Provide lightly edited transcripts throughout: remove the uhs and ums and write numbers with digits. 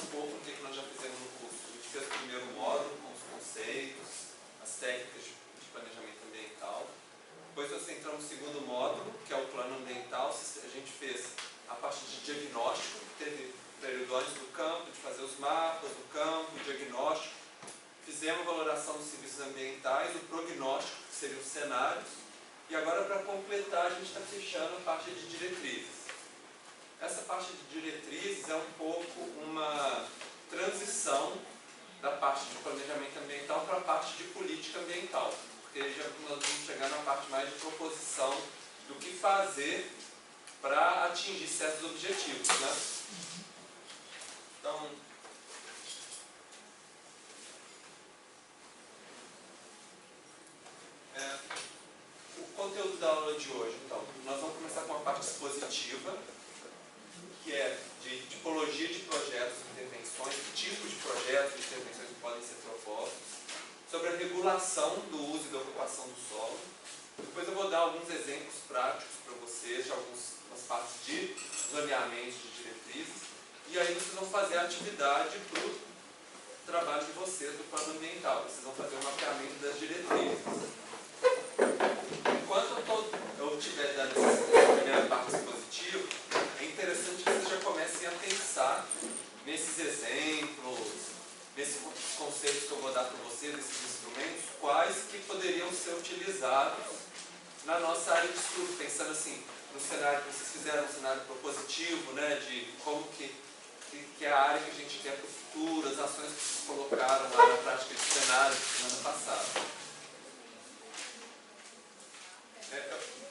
um pouco no que nós já fizemos no curso. A gente fez o primeiro módulo com os conceitos, as técnicas de planejamento ambiental. Depois nós entramos no segundo módulo, que é o plano ambiental. A gente fez a parte de diagnóstico, teve período antes do campo, de fazer os mapas do campo, o diagnóstico. Fizemos a valoração dos serviços ambientais, o prognóstico, que seriam os cenários. E agora, para completar, a gente está fechando a parte de diretrizes. Essa parte de diretrizes é um pouco uma transição da parte de planejamento ambiental para a parte de política ambiental. Porque já nós vamos chegar na parte mais de proposição do que fazer para atingir certos objetivos, né? Então, o conteúdo da aula de hoje, então, nós vamos começar com a parte expositiva, que é de tipologia de projetos e intervenções, tipos de projetos e intervenções que podem ser propostos, sobre a regulação do uso e da ocupação do solo. Depois eu vou dar alguns exemplos práticos para vocês, de algumas partes de zoneamento de diretrizes, e aí vocês vão fazer a atividade para o trabalho de vocês do plano ambiental. Vocês vão fazer o mapeamento das diretrizes. Enquanto eu estiver dando essa primeira parte expositiva, é interessante que vocês já comecem a pensar nesses exemplos, nesses conceitos que eu vou dar para vocês, esses instrumentos, quais que poderiam ser utilizados na nossa área de estudo, pensando assim, no cenário que vocês fizeram, um cenário propositivo, né, de como que é a área que a gente quer para o futuro, as ações que vocês colocaram lá na prática de cenário de semana passada.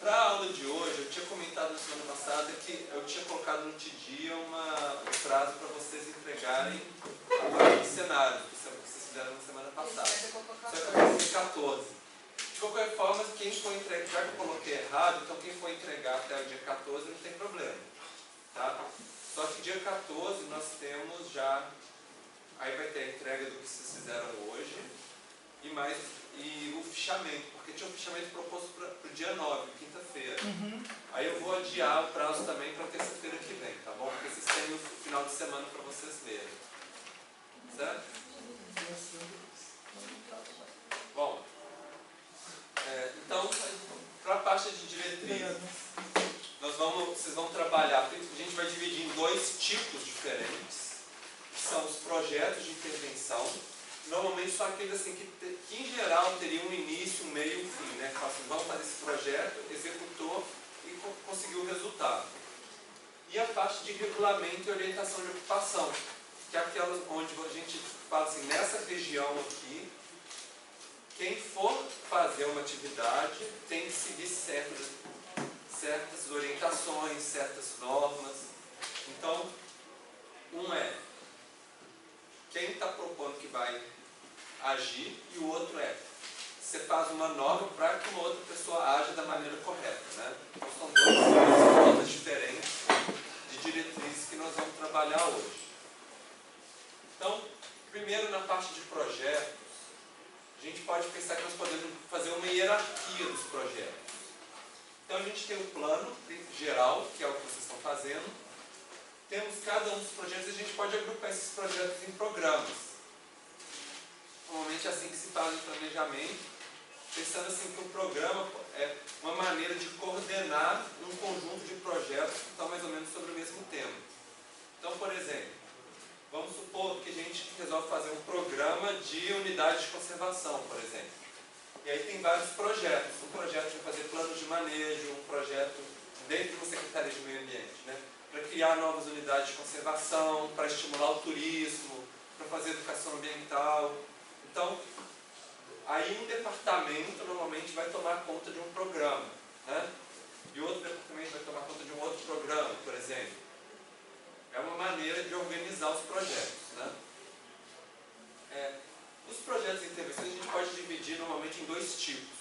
Para a aula de hoje, eu tinha comentado na semana passada que eu tinha colocado no TDIA um prazo para vocês entregarem a parte de cenário, que vocês fizeram na semana passada. Só que eu coloquei 14. De qualquer forma, quem for entregar, já que eu coloquei errado, então quem for entregar até o dia 14 não tem problema. Tá? Só que dia 14 nós temos já, aí vai ter a entrega do que vocês fizeram hoje, e o fichamento, porque tinha um fichamento proposto para o dia 9, quinta-feira. Aí eu vou adiar o prazo também para terça-feira que vem, tá bom? Porque vocês têm o final de semana para vocês lerem. Certo? Bom, então, para a parte de diretrizes, vocês vão trabalhar, a gente vai dividir em dois tipos diferentes, que são os projetos de intervenção. Normalmente são aqueles assim, que em geral teriam um início, um meio e um fim, né? Assim, vamos fazer esse projeto, executou e conseguiu o resultado. E a parte de regulamento e orientação de ocupação, que é aquela onde a gente fala assim, nessa região aqui, quem for fazer uma atividade tem que seguir certas orientações, certas normas. Então, quem está propondo que vai agir, e o outro você faz uma norma para que uma outra pessoa haja da maneira correta, né? Então, são duas formas diferentes de diretrizes que nós vamos trabalhar hoje. Então, primeiro na parte de projetos, a gente pode pensar que nós podemos fazer uma hierarquia dos projetos. Então a gente tem um plano geral, que é o que vocês estão fazendo. Temos cada um dos projetos e a gente pode agrupar esses projetos em programas. Normalmente é assim que se faz o planejamento, pensando assim que o programa é uma maneira de coordenar um conjunto de projetos que estão mais ou menos sobre o mesmo tema. Então, por exemplo, vamos supor que a gente resolve fazer um programa de unidade de conservação, por exemplo. E aí tem vários projetos. Um projeto vai fazer planos de manejo, um projeto dentro de uma Secretaria de Meio Ambiente, né? Para criar novas unidades de conservação, para estimular o turismo, para fazer educação ambiental. Então, aí um departamento normalmente vai tomar conta de um programa, né? E outro departamento vai tomar conta de um outro programa, por exemplo. É uma maneira de organizar os projetos, né? Os projetos de intervenção a gente pode dividir normalmente em dois tipos.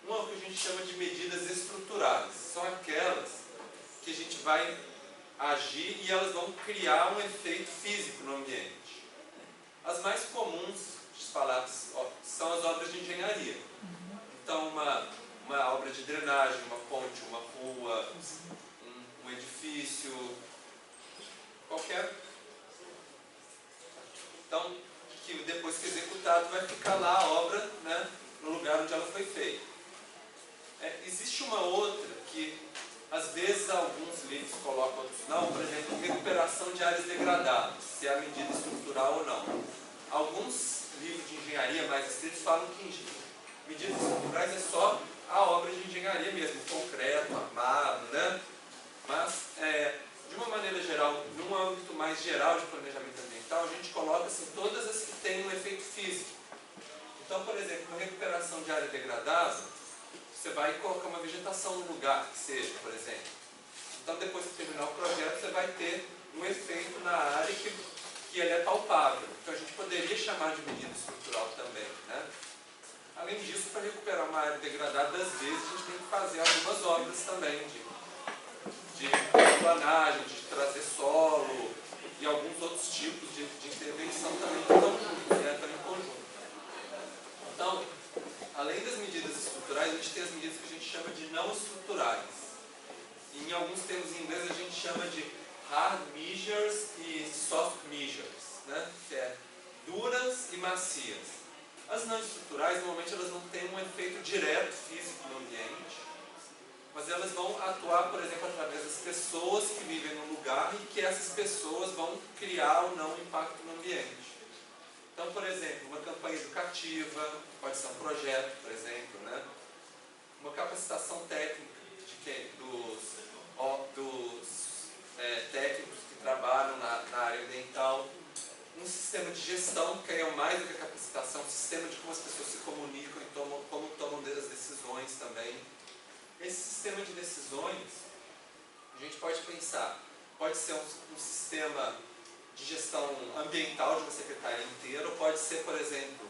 Um é o que a gente chama de medidas estruturadas. São aquelas que a gente vai agir e elas vão criar um efeito físico no ambiente. As mais comuns de falar são as obras de engenharia. Então, uma obra de drenagem, uma ponte, uma rua, um edifício, qualquer Então, que depois que executado vai ficar lá a obra, né, no lugar onde ela foi feita. Existe uma outra que, às vezes, alguns livros colocam, outros não, por exemplo, recuperação de áreas degradadas, se é a medida estrutural ou não. Alguns livros de engenharia mais estritos falam que medidas estruturais é só a obra de engenharia mesmo, concreto, armado, né? Mas, de uma maneira geral, num âmbito mais geral de planejamento ambiental, a gente coloca assim, todas as que têm um efeito físico. Então, por exemplo, uma recuperação de área degradada, você vai colocar uma vegetação no lugar que seja, por exemplo. Então, depois que terminar o projeto, você vai ter um efeito na área que ele é palpável. Então, a gente poderia chamar de medida estrutural também, né? Além disso, para recuperar uma área degradada, às vezes, a gente tem que fazer algumas obras também de planagem, de trazer solo e alguns outros tipos de intervenção também estão em conjunto. Então, além das medidas estruturais, a gente tem as medidas que a gente chama de não estruturais. E em alguns termos em inglês a gente chama de hard measures e soft measures, né? Que é duras e macias. As não estruturais, normalmente, elas não têm um efeito direto físico no ambiente, mas elas vão atuar, por exemplo, através das pessoas que vivem no lugar e que essas pessoas vão criar ou não impacto no ambiente. Então, por exemplo, uma campanha educativa, pode ser um projeto, por exemplo, né? Uma capacitação técnica dos técnicos que trabalham na área ambiental, um sistema de gestão, que é mais do que a capacitação, um sistema de como as pessoas se comunicam e como tomam as decisões também. Esse sistema de decisões, a gente pode pensar, pode ser um sistema de gestão ambiental de uma secretaria inteira, ou pode ser, por exemplo,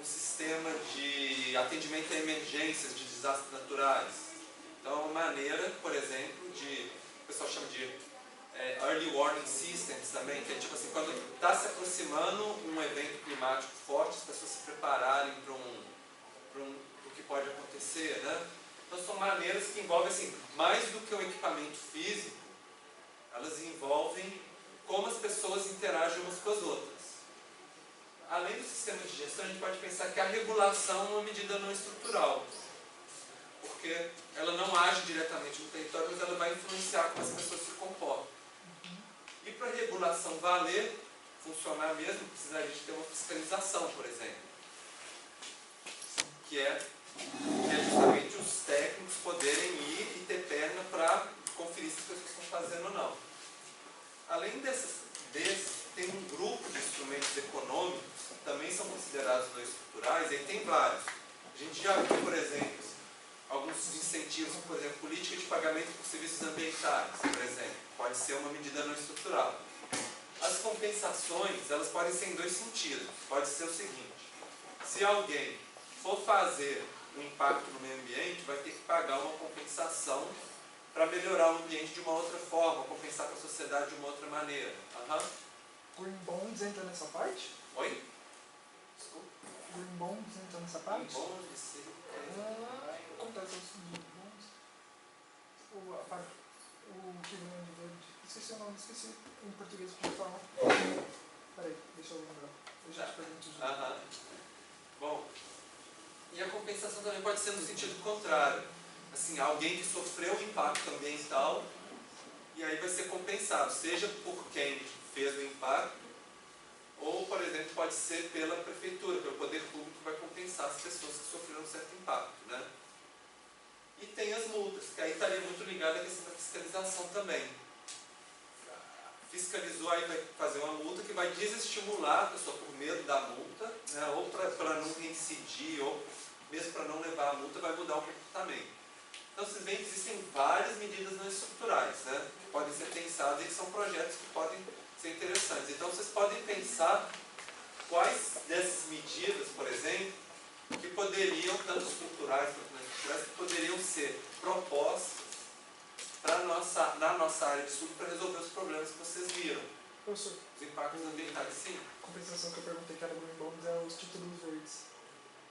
um sistema de atendimento a emergências de desastres naturais. Então, é uma maneira, por exemplo, o pessoal chama de Early Warning Systems também, que é tipo assim, quando está se aproximando um evento climático forte, as pessoas se prepararem para o que pode acontecer, né? Então, são maneiras que envolvem, assim, mais do que o equipamento físico, elas envolvem como as pessoas interagem umas com as outras. Além do sistema de gestão, a gente pode pensar que a regulação é uma medida não estrutural, porque ela não age diretamente no território, mas ela vai influenciar como as pessoas se comportam. E para a regulação valer, funcionar mesmo, precisaria de ter uma fiscalização, por exemplo, que é justamente os técnicos poderem ir e ter perna para conferir se as pessoas estão fazendo ou não. Além desses, tem um grupo de instrumentos econômicos que também são considerados não estruturais, e aí tem vários. A gente já viu, por exemplo, alguns incentivos, por exemplo, política de pagamento por serviços ambientais, por exemplo, pode ser uma medida não estrutural. As compensações, elas podem ser em dois sentidos. Pode ser o seguinte: se alguém for fazer um impacto no meio ambiente, vai ter que pagar uma compensação para melhorar o ambiente de uma outra forma, compensar para a sociedade de uma outra maneira. Green Bonds entra nessa parte? Oi? Desculpa. Green Bonds entra nessa parte? Green Bonds, sim. Acontece o seguinte, o que vem de verde. Esqueci o nome, esqueci em português como fala. Peraí, deixa eu lembrar. Eu já te pergunto já. Bom, e a compensação também pode ser no sentido contrário. Assim, alguém que sofreu um impacto ambiental e aí vai ser compensado, seja por quem fez o impacto, ou, por exemplo, pode ser pela prefeitura, pelo poder público, que vai compensar as pessoas que sofreram um certo impacto, né? E tem as multas, que aí estaria muito ligado à questão da fiscalização também. Fiscalizou, aí vai fazer uma multa que vai desestimular a pessoa por medo da multa, né? Ou para não reincidir, ou mesmo para não levar a multa, vai mudar o comportamento. Então, vocês veem que existem várias medidas não estruturais, né? Que podem ser pensadas e que são projetos que podem ser interessantes. Então, vocês podem pensar quais dessas medidas, por exemplo, que poderiam, tanto estruturais quanto não estruturais, que poderiam ser propostas na nossa área de estudo para resolver os problemas que vocês viram. Professor, os impactos ambientais. Sim. A compensação que eu perguntei que era Green Bonds é os títulos verdes.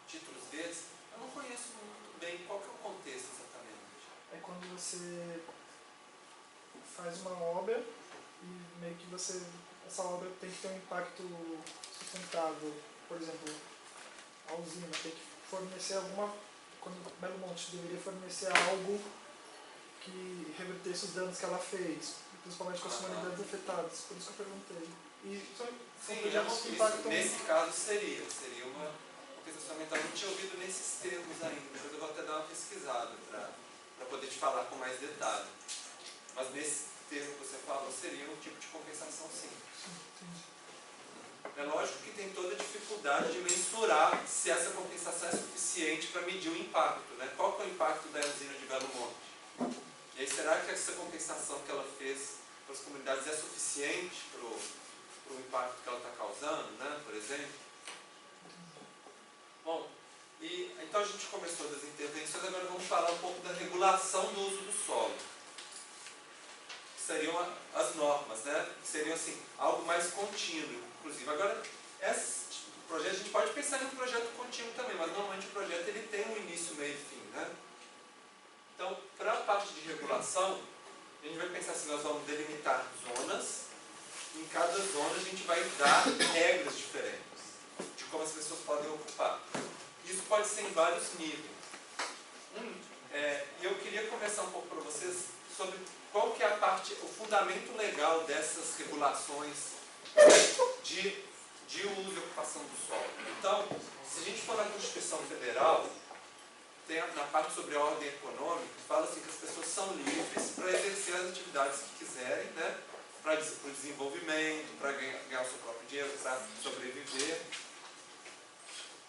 Títulos verdes? Eu não conheço muito bem qual que é o contexto exatamente. É quando você faz uma obra e meio que essa obra tem que ter um impacto sustentável, por exemplo, a usina tem que fornecer quando Belo Monte deveria fornecer algo que revertesse os danos que ela fez, principalmente com as comunidades afetadas, por isso que eu perguntei. E são projetos que impactam... Nesse caso seria uma compensação ambiental. Eu não tinha ouvido nesses termos ainda, depois eu vou até dar uma pesquisada para poder te falar com mais detalhe. Mas nesse termo que você falou, seria um tipo de compensação sim. É lógico que tem toda a dificuldade de mensurar se essa compensação é suficiente para medir o impacto, né? Qual que é o impacto da usina de Belo Monte? E aí, será que essa compensação que ela fez para as comunidades é suficiente para o impacto que ela está causando, né? Por exemplo? Bom, então a gente começou das intervenções, agora vamos falar um pouco da regulação do uso do solo. Seriam as normas, né? Seriam assim, algo mais contínuo, inclusive. Agora, esse projeto, a gente pode pensar em um projeto contínuo também, mas normalmente o projeto ele tem um início, meio e fim, né? Então, para a parte de regulação, a gente vai pensar assim, nós vamos delimitar zonas, e em cada zona a gente vai dar regras diferentes de como as pessoas podem ocupar. Isso pode ser em vários níveis. E eu queria conversar um pouco para vocês sobre qual que é o fundamento legal dessas regulações de uso e ocupação do solo. Então, se a gente for na Constituição Federal, tem na parte sobre a ordem econômica, fala assim que as pessoas são livres para exercer as atividades que quiserem, né? Para o desenvolvimento, para ganhar o seu próprio dinheiro, para sobreviver.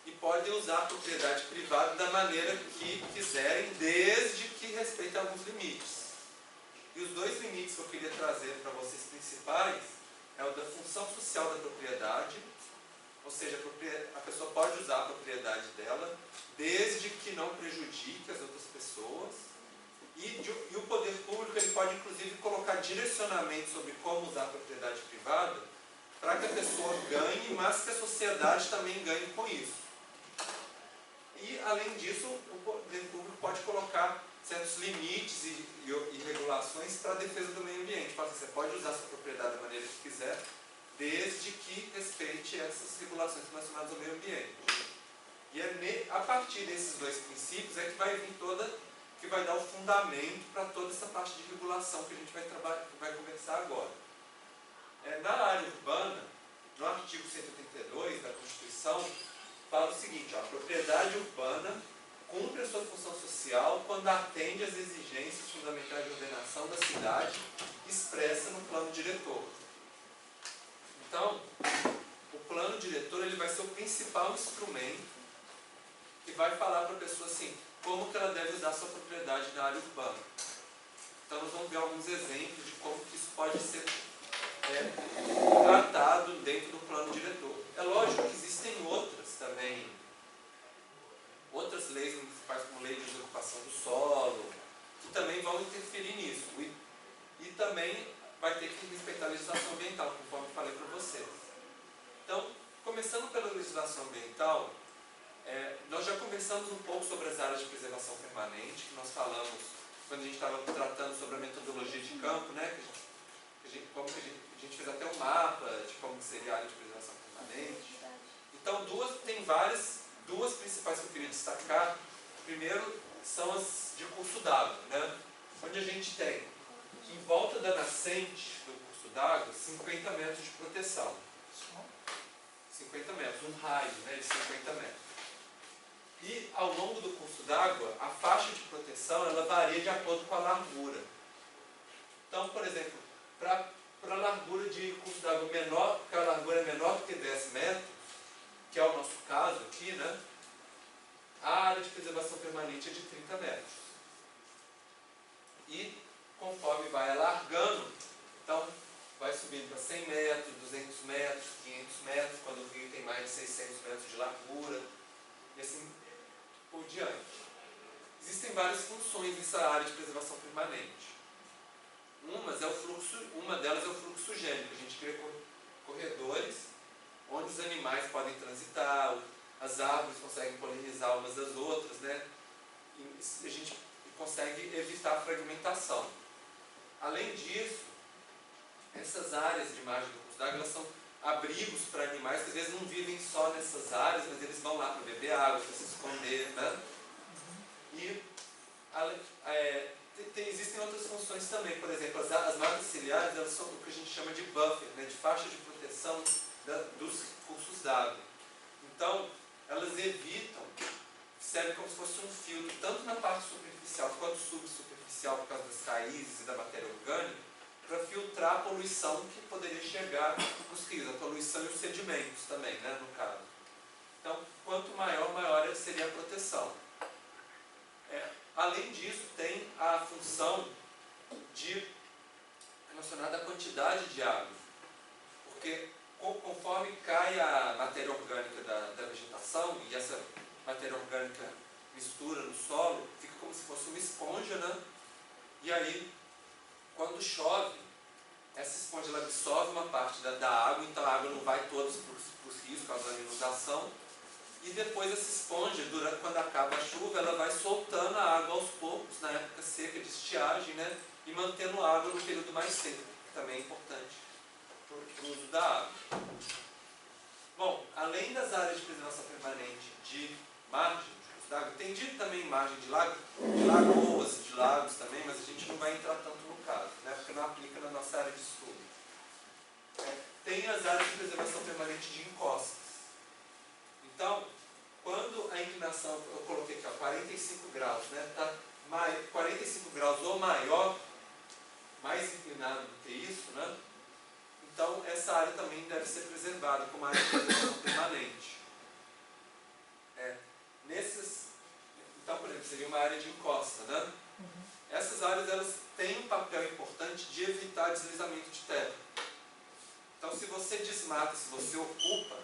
E podem usar a propriedade privada da maneira que quiserem, desde que respeitem alguns limites. E os dois limites que eu queria trazer para vocês principais é o da função social da propriedade, ou seja, a pessoa pode usar a propriedade dela, desde que não prejudique as outras pessoas, e o poder público ele pode inclusive colocar direcionamento sobre como usar a propriedade privada, para que a pessoa ganhe, mas que a sociedade também ganhe com isso. E, além disso, o poder público pode colocar certos limites e regulações para a defesa do meio ambiente. Você pode usar a sua propriedade da maneira que quiser, desde que respeite essas regulações relacionadas ao meio ambiente. E é a partir desses dois princípios é que vai vir que vai dar o fundamento para toda essa parte de regulação que a gente vai conversar agora. Na área urbana, no artigo 182 da Constituição, fala o seguinte, a propriedade urbana cumpre a sua função social quando atende às exigências fundamentais de ordenação da cidade expressa no plano diretor. Então, o plano diretor ele vai ser o principal instrumento que vai falar para a pessoa assim, como que ela deve usar a sua propriedade na área urbana. Então, nós vamos ver alguns exemplos de como que isso pode ser tratado dentro do plano diretor. É lógico que existem outras também, outras leis municipais, como lei de desocupação do solo, que também vão interferir nisso. E também vai ter que respeitar a legislação ambiental, conforme eu falei para vocês. Então, começando pela legislação ambiental, nós já conversamos um pouco sobre as áreas de preservação permanente, que nós falamos quando a gente estava tratando sobre a metodologia de campo, né? A gente fez até um mapa de como seria a área de preservação permanente. Então, tem duas principais que eu queria destacar. Primeiro, são as de curso d'água, né? Onde a gente tem, em volta da nascente do curso d'água, 50 metros de proteção. 50 metros, um raio, né, de 50 metros. E, ao longo do curso d'água, a faixa de proteção ela varia de acordo com a largura. Então, por exemplo, para a largura de curso d'água menor, porque a largura é menor do que 10 metros, que é o nosso caso aqui, né? A área de preservação permanente é de 30 metros. E, conforme vai alargando, então, vai subindo para 100 metros, 200 metros, 500 metros, quando o rio tem mais de 600 metros de largura, e assim por diante. Existem várias funções nessa área de preservação permanente. Uma delas é o fluxo gênico. A gente cria corredores onde os animais podem transitar, as árvores conseguem polinizar umas das outras, né? E a gente consegue evitar a fragmentação. Além disso, essas áreas de margem do curso d'água, elas são abrigos para animais que às vezes não vivem só nessas áreas, mas eles vão lá para beber água, para se esconder, né? E existem outras funções também. Por exemplo, as malhas ciliares, elas são o que a gente chama de buffer, né? De faixa de proteção dos cursos d'água. Então, elas evitam, servem como se fosse um filtro, tanto na parte superficial quanto subsuperficial, por causa das raízes e da matéria orgânica, para filtrar a poluição que poderia chegar nos rios, a poluição e os sedimentos também, né, no caso. Então, quanto maior, maior seria a proteção. Além disso, tem a função relacionada à quantidade de água, porque conforme cai a matéria orgânica da vegetação, e essa matéria orgânica mistura no solo, fica como se fosse uma esponja, né? E aí, quando chove, essa esponja ela absorve uma parte da água, então a água não vai toda para os rios, causando inundação. E depois essa esponja, quando acaba a chuva, ela vai soltando a água aos poucos, na época seca de estiagem, né? E mantendo a água no período mais seco, que também é importante para o uso da água. Bom, além das áreas de preservação permanente de margem de curso d'água, tem dito também margem de lagoas, de lagos também, mas a gente não vai entrar tanto no caso, né? Porque não aplica na nossa área de estudo. Tem as áreas de preservação permanente de encostas. Então, quando a inclinação, eu coloquei aqui, ó, 45 graus, né? Tá 45 graus ou maior, mais inclinado do que isso, né? Então, essa área também deve ser preservada como área de preservação permanente. Então, por exemplo, seria uma área de encosta, né? Essas áreas, elas têm um papel importante de evitar deslizamento de terra. Então, se você desmata, se você ocupa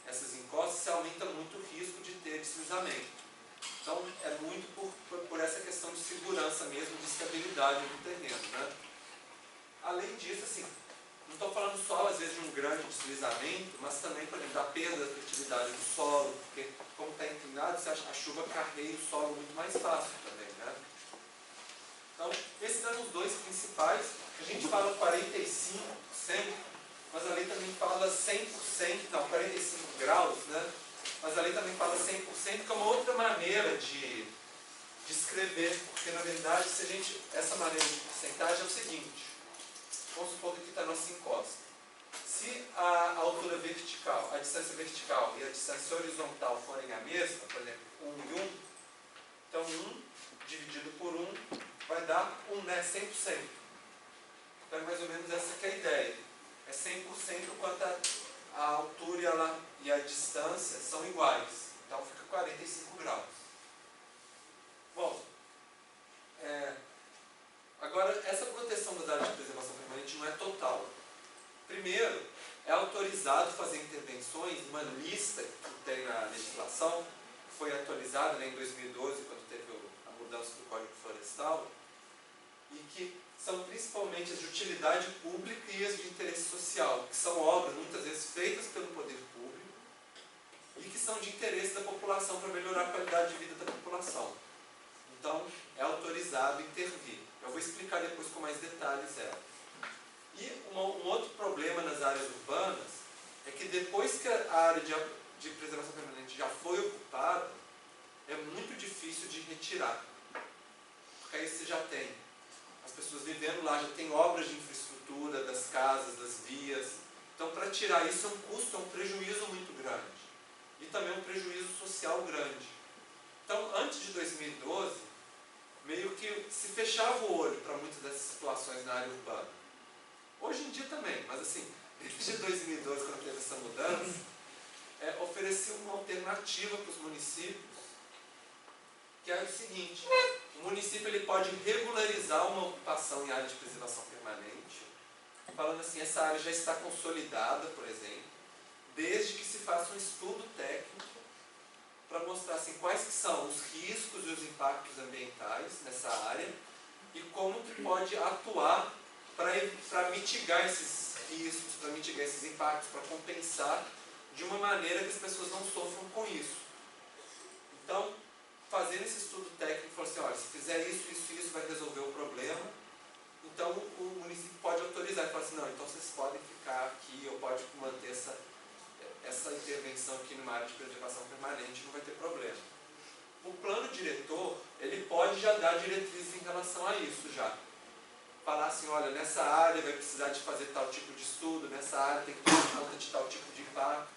essas encostas, você aumenta muito o risco de ter deslizamento. Então, é muito por essa questão de segurança mesmo, de estabilidade do terreno, né? Além disso, assim, não estou falando só, às vezes, de um grande deslizamento, mas também, por exemplo, da perda da fertilidade do solo, porque, como está inclinado, a chuva carreia o solo muito mais fácil também, né? Então, esses são os dois principais. A gente fala 45%, mas a lei também fala 100%, não, 45 graus, né? Mas a lei também fala 100%, que é uma outra maneira de escrever, porque, na verdade, essa maneira de porcentagem é o seguinte. Vamos supor que aqui está a nossa encosta. Se a altura vertical, a distância vertical e a distância horizontal forem a mesma, por exemplo, 1 e 1, então 1 dividido por 1 vai dar 1, né? 100%. Então é mais ou menos essa que é a ideia. É 100% quanto a altura e a distância são iguais. Então fica 45 graus. Bom, agora, essa proteção das áreas de preservação permanente não é total. Primeiro, é autorizado fazer intervenções, uma lista que tem na legislação, que foi atualizada, né, em 2012, quando teve a mudança do Código Florestal, e que são principalmente as de utilidade pública e as de interesse social, que são obras muitas vezes feitas pelo poder público e que são de interesse da população para melhorar a qualidade de vida da população. Então, é autorizado intervir. Eu vou explicar depois com mais detalhes ela. E um outro problema nas áreas urbanas é que depois que a área de preservação permanente já foi ocupada, é muito difícil de retirar. Porque aí você já tem as pessoas vivendo lá, já tem obras de infraestrutura, das casas, das vias. Então, para tirar isso é um custo, é um prejuízo muito grande. E também um prejuízo social grande. Então, antes de 2012, meio que se fechava o olho para muitas dessas situações na área urbana. Hoje em dia também, mas assim, desde 2012, quando teve essa mudança, oferecia uma alternativa para os municípios, que é o seguinte: o município ele pode regularizar uma ocupação em área de preservação permanente, falando assim, essa área já está consolidada, por exemplo, desde que se faça um estudo técnico para mostrar assim, quais que são os riscos e os impactos ambientais nessa área e como que pode atuar para mitigar esses riscos, para mitigar esses impactos, para compensar de uma maneira que as pessoas não sofram com isso. Então, fazendo esse estudo técnico, falou assim, olha, se fizer isso, isso, isso, vai resolver o problema Então o município pode autorizar e falar assim, não, então vocês podem ficar aqui, ou pode manter essa intervenção aqui numa área de preservação permanente, não vai ter problema. O plano diretor, ele pode já dar diretrizes em relação a isso já. Falar assim, olha, nessa área vai precisar de fazer tal tipo de estudo, nessa área tem que tomar conta de tal tipo de impacto.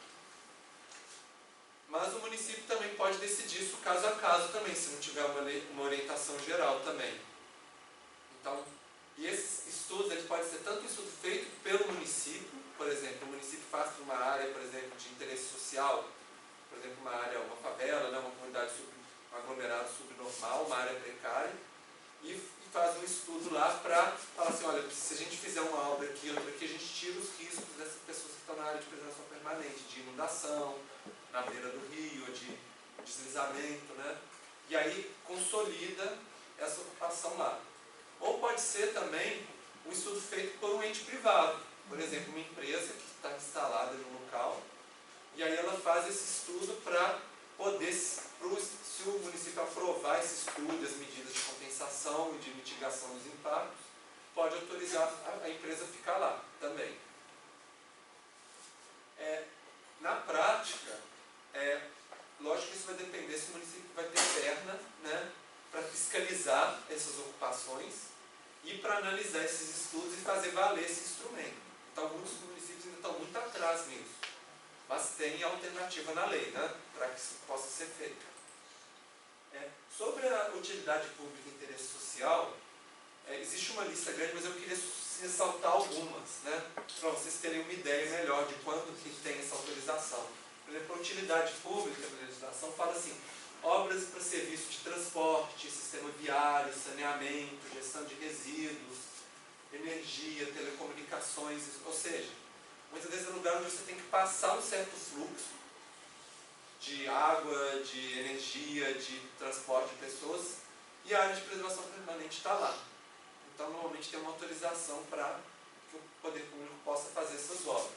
Mas o município também pode decidir isso caso a caso também, se não tiver uma orientação geral também. Então, e esses estudos, eles podem ser tanto estudo feito pelo município, por exemplo, o município faz uma área, por exemplo, de interesse social, por exemplo, uma área, uma favela, né, uma comunidade um aglomerado subnormal, uma área precária, e faz um estudo lá para falar assim, olha, se a gente fizer uma obra aqui, outra aqui, a gente tira os riscos dessas pessoas que estão na área de preservação permanente, de inundação, na beira do rio, de deslizamento, né? E aí consolida essa ocupação lá. Ou pode ser também um estudo feito por um ente privado, por exemplo, uma empresa que está instalada no local, e aí ela faz esse estudo para poder, se o município aprovar esse estudo, as medidas de compensação e de mitigação dos impactos, pode autorizar a empresa a ficar lá também. Na prática, lógico que isso vai depender se o município vai ter perna, né, para fiscalizar essas ocupações e para analisar esses estudos e fazer valer esse instrumento. Então, alguns municípios ainda estão muito atrás nisso, mas tem alternativa na lei, né, para que isso possa ser feito. Sobre a utilidade pública e interesse social, existe uma lista grande, mas eu queria ressaltar algumas, né, para vocês terem uma ideia melhor de quando que tem essa autorização. Por exemplo, a utilidade pública da legislação fala assim, obras para serviço de transporte, sistema viário, saneamento, gestão de resíduos, energia, telecomunicações, ou seja, muitas vezes é lugar onde você tem que passar um certo fluxo de água, de energia, de transporte de pessoas, e a área de preservação permanente está lá. Então, normalmente tem uma autorização para que o poder público possa fazer essas obras.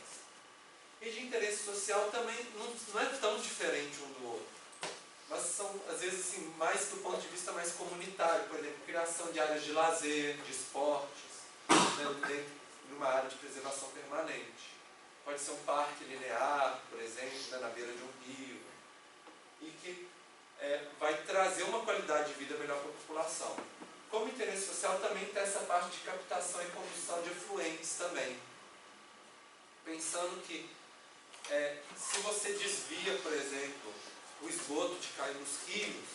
E de interesse social também não é tão diferente um do outro. Mas são, às vezes, assim, mais do ponto de vista mais comunitário. Por exemplo, criação de áreas de lazer, de esportes, né, dentro de uma área de preservação permanente. Pode ser um parque linear, por exemplo, né, na beira de um rio, e que vai trazer uma qualidade de vida melhor para a população. Como interesse social também tem essa parte de captação e condução de efluentes também. Pensando que se você desvia, por exemplo, o esgoto de cair nos rios,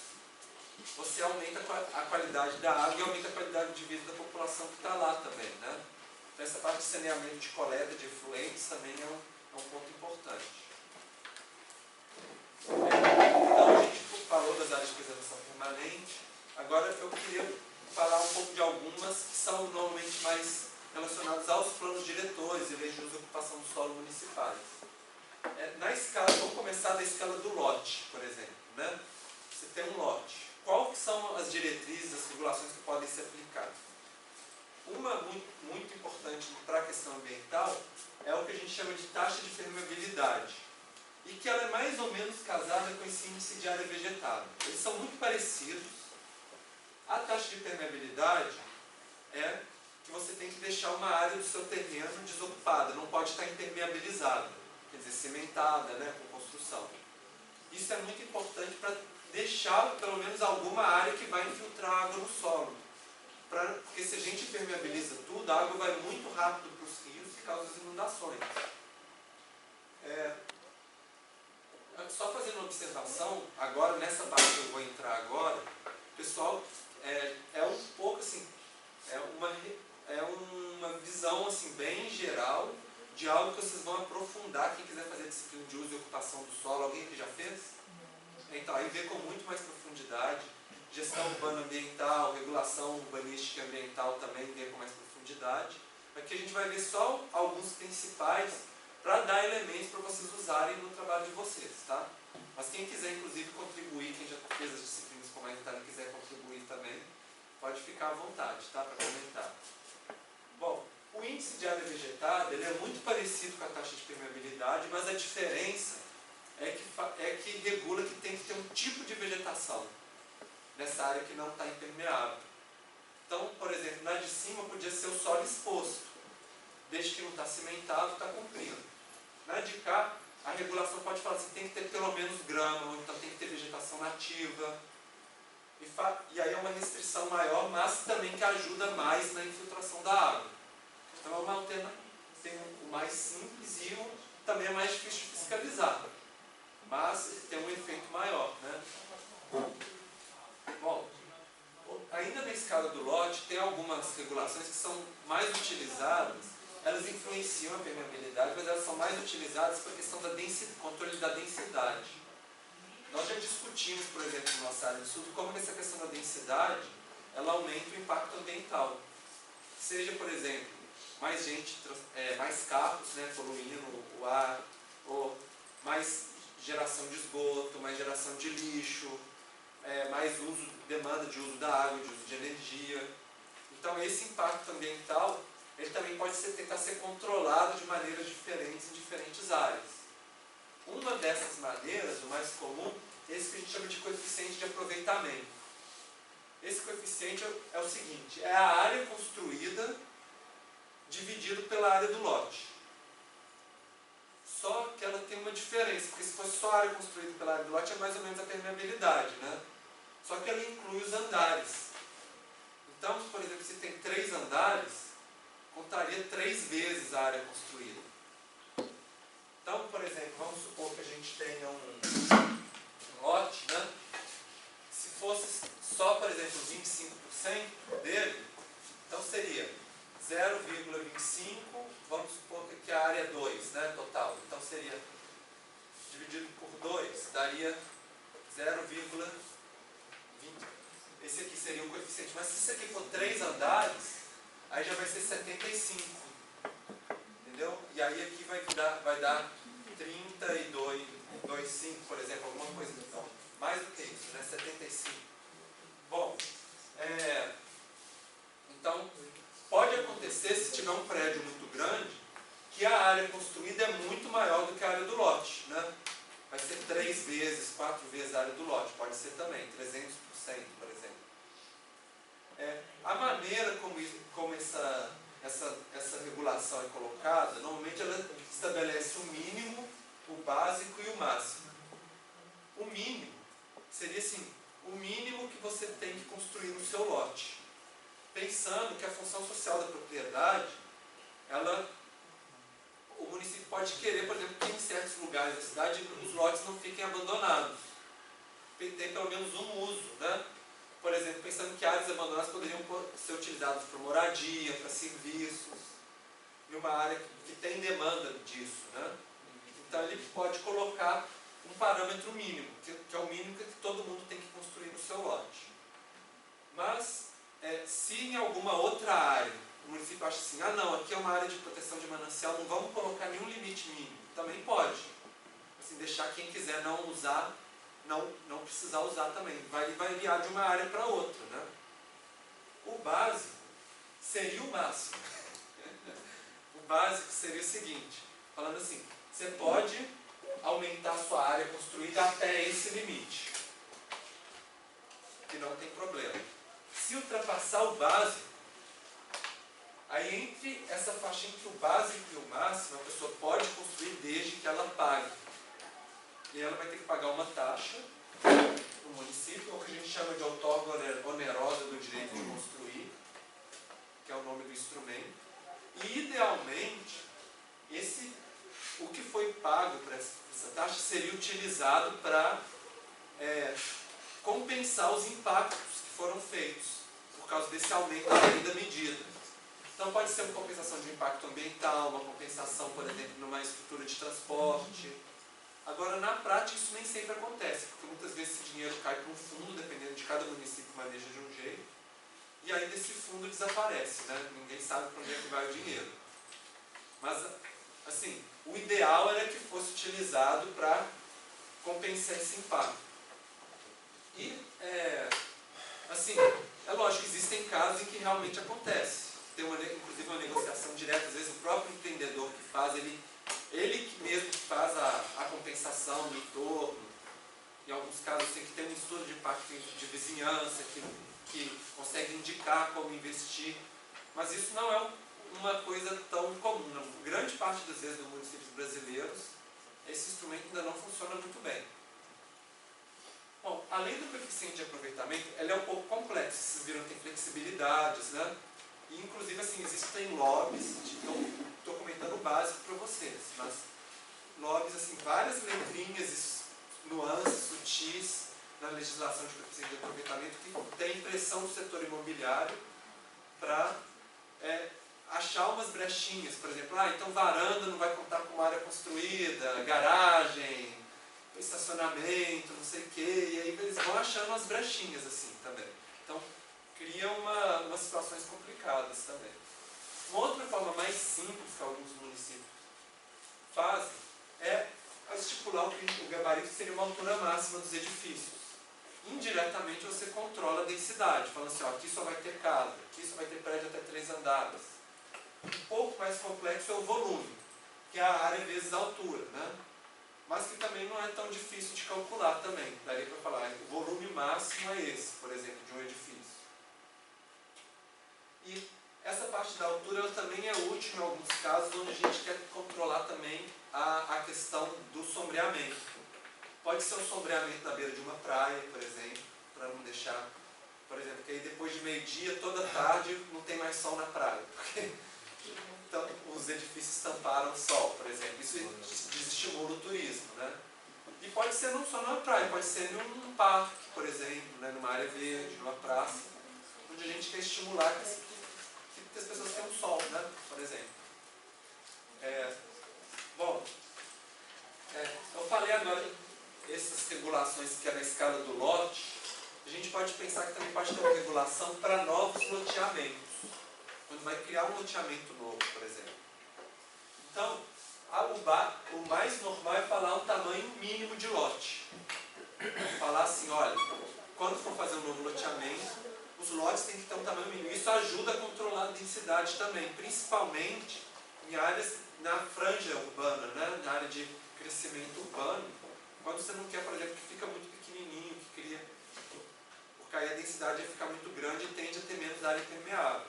você aumenta a qualidade da água e aumenta a qualidade de vida da população que está lá também, né? Então essa parte de saneamento de coleta de efluentes também é um ponto importante. Então a gente falou das áreas de preservação permanente. Agora eu queria falar um pouco de algumas que são normalmente mais relacionadas aos planos diretores e leis de uso e ocupação do solo municipais. Na escala, vamos começar da escala do lote, por exemplo, né? Você tem um lote. Quais são as diretrizes, as regulações que podem ser aplicadas? Uma muito importante para a questão ambiental é o que a gente chama de taxa de permeabilidade. E que ela é mais ou menos casada com esse índice de área vegetável. Eles são muito parecidos. A taxa de permeabilidade é que você tem que deixar uma área do seu terreno desocupada, não pode estar impermeabilizada, quer dizer, cimentada, né, com construção. Isso é muito importante para deixar pelo menos alguma área que vai infiltrar água no solo. Porque se a gente impermeabiliza tudo, a água vai muito rápido para os rios e causa as inundações. Só fazendo uma observação, agora nessa parte que eu vou entrar agora, pessoal, é um pouco assim, é uma visão assim, bem geral de algo que vocês vão aprofundar. Quem quiser fazer disciplina de uso e ocupação do solo, alguém aqui já fez? Então, aí vê com muito mais profundidade, gestão urbana ambiental, regulação urbanística e ambiental também vê com mais profundidade. Aqui a gente vai ver só alguns principais para dar elementos para vocês usarem no trabalho de vocês, tá? Mas quem quiser, inclusive, contribuir, quem já fez as disciplinas como a e quiser contribuir também, pode ficar à vontade, tá? Para comentar. Bom, o índice de área vegetada ele é muito parecido com a taxa de permeabilidade, mas a diferença é que regula que tem que ter um tipo de vegetação nessa área que não está impermeável. Então, por exemplo, na de cima podia ser o solo exposto, desde que não está cimentado, está cumprindo. Na de cá, a regulação pode falar assim, tem que ter pelo menos grama, ou então tem que ter vegetação nativa. E aí é uma restrição maior, mas também que ajuda mais na infiltração da água. Então é uma alternativa, tem o mais simples e também é mais difícil de fiscalizar. Mas tem um efeito maior, né? Bom, ainda na escala do lote, tem algumas regulações que são mais utilizadas, elas influenciam a permeabilidade, mas elas são mais utilizadas para a questão da controle da densidade. Nós já discutimos, por exemplo, na nossa área de estudo, como essa questão da densidade, ela aumenta o impacto ambiental. Seja, por exemplo, mais gente, mais carros, né, poluindo o ar, ou mais geração de esgoto, mais geração de lixo, mais demanda de uso da água, de uso de energia. Então esse impacto ambiental, ele também pode tentar ser controlado de maneiras diferentes em diferentes áreas. Uma dessas maneiras, o mais comum, é esse que a gente chama de coeficiente de aproveitamento. Esse coeficiente é o seguinte, é a área construída dividido pela área do lote. Só que ela tem uma diferença, porque se fosse só a área construída pela área do lote, é mais ou menos a permeabilidade, né? Só que ela inclui os andares. Então, por exemplo, se tem 3 andares, contaria 3 vezes a área construída. Então, por exemplo, vamos supor que a gente tenha um lote, né? Se fosse só, por exemplo, 25% dele, então seria 0,25, vamos supor que aqui a área é 2, né, total. Então seria dividido por 2, daria 0,20. Esse aqui seria o coeficiente. Mas se isso aqui for 3 andares, aí já vai ser 75. Entendeu? E aí aqui vai dar 32,25, por exemplo, alguma coisa. Então, mais do que isso, né? 75. Bom, então, pode acontecer, se tiver um prédio muito grande, que a área construída é muito maior do que a área do lote, né? Vai ser 3 vezes, 4 vezes a área do lote, pode ser também, 300%, por exemplo. A maneira como essa regulação é colocada, normalmente ela estabelece o mínimo, o básico e o máximo. O mínimo seria assim, o mínimo que você tem que construir no seu lote. Pensando que a função social da propriedade, o município pode querer, por exemplo, que em certos lugares da cidade os lotes não fiquem abandonados. Tem pelo menos um uso, né? Por exemplo, pensando que áreas abandonadas poderiam ser utilizadas para moradia, para serviços, e uma área que tem demanda disso, né? Então ele pode colocar um parâmetro mínimo, que é o mínimo que todo mundo tem que construir no seu lote. Mas, se em alguma outra área o município acha assim, não, aqui é uma área de proteção de manancial, não vamos colocar nenhum limite mínimo, também pode. Assim, deixar quem quiser não usar, não precisar usar também. Vai variar de uma área para outra, né? O básico seria o máximo. O básico seria o seguinte, falando assim, você pode aumentar a sua área construída até esse limite, que não tem problema. Se ultrapassar o básico, aí entre essa faixa entre o básico e o máximo, a pessoa pode construir desde que ela pague. E ela vai ter que pagar uma taxa no município, ou que a gente chama de outorga onerosa do direito de construir, que é o nome do instrumento. E, idealmente, o que foi pago por essa taxa seria utilizado para compensar os impactos que foram feitos por causa desse aumento da lei da medida. Então pode ser uma compensação de impacto ambiental, uma compensação, por exemplo, numa estrutura de transporte. Agora, na prática, isso nem sempre acontece, porque muitas vezes esse dinheiro cai para um fundo, dependendo de cada município maneja de um jeito, e aí desse fundo desaparece, né? Ninguém sabe para onde é que vai o dinheiro. Mas, assim, o ideal era que fosse utilizado para compensar esse impacto. E, assim, é lógico que existem casos em que realmente acontece. Tem inclusive uma negociação direta, às vezes o próprio empreendedor que faz, ele que mesmo faz a compensação do entorno. Em alguns casos tem que ter um estudo de impacto de vizinhança, que que consegue indicar como investir, mas isso não é uma coisa tão comum. Grande parte das vezes nos municípios brasileiros, esse instrumento ainda não funciona muito bem. Bom, além do coeficiente de aproveitamento, ele é um pouco complexo. Vocês viram que tem flexibilidades, né? E, inclusive, assim, existem lobbies, estou comentando o básico para vocês, mas lobbies, assim, várias letrinhas, nuances sutis na legislação de coeficiente de aproveitamento que tem pressão do setor imobiliário para achar umas brechinhas. Por exemplo, então varanda não vai contar com área construída, garagem, estacionamento, não sei o quê, e aí eles vão achando umas brechinhas assim também. Então, cria umas situações complicadas também. Uma outra forma mais simples que alguns municípios fazem é estipular o gabarito que seria uma altura máxima dos edifícios. Indiretamente você controla a densidade, falando assim, aqui só vai ter casa, aqui só vai ter prédio até 3 andares. Um pouco mais complexo é o volume, que é a área vezes a altura, né? Mas que também não é tão difícil de calcular também. Daria para falar, o volume máximo é esse, por exemplo, de um edifício. E essa parte da altura ela também é útil em alguns casos onde a gente quer controlar também a questão do sombreamento. Pode ser um sombreamento na beira de uma praia, por exemplo, para não deixar, por exemplo, que aí depois de meio-dia, toda tarde, não tem mais sol na praia. Porque então, os edifícios tamparam o sol, por exemplo. Isso desestimula o turismo, né? E pode ser não só numa praia, pode ser num parque, por exemplo, né? Numa área verde, numa praça, onde a gente quer estimular que as pessoas tenham sol, né? Por exemplo. Eu falei agora essas regulações que é na escala do lote. A gente pode pensar que também pode ter uma regulação para novos loteamentos. Quando vai criar um loteamento novo, por exemplo. Então, o mais normal é falar um tamanho mínimo de lote. Falar assim, olha, quando for fazer um novo loteamento, os lotes têm que ter um tamanho mínimo. Isso ajuda a controlar a densidade também, principalmente em áreas na franja urbana, né? Na área de crescimento urbano, quando você não quer, por exemplo, que fica muito pequenininho, que cria... Porque aí a densidade ia ficar muito grande e tende a ter menos área impermeável.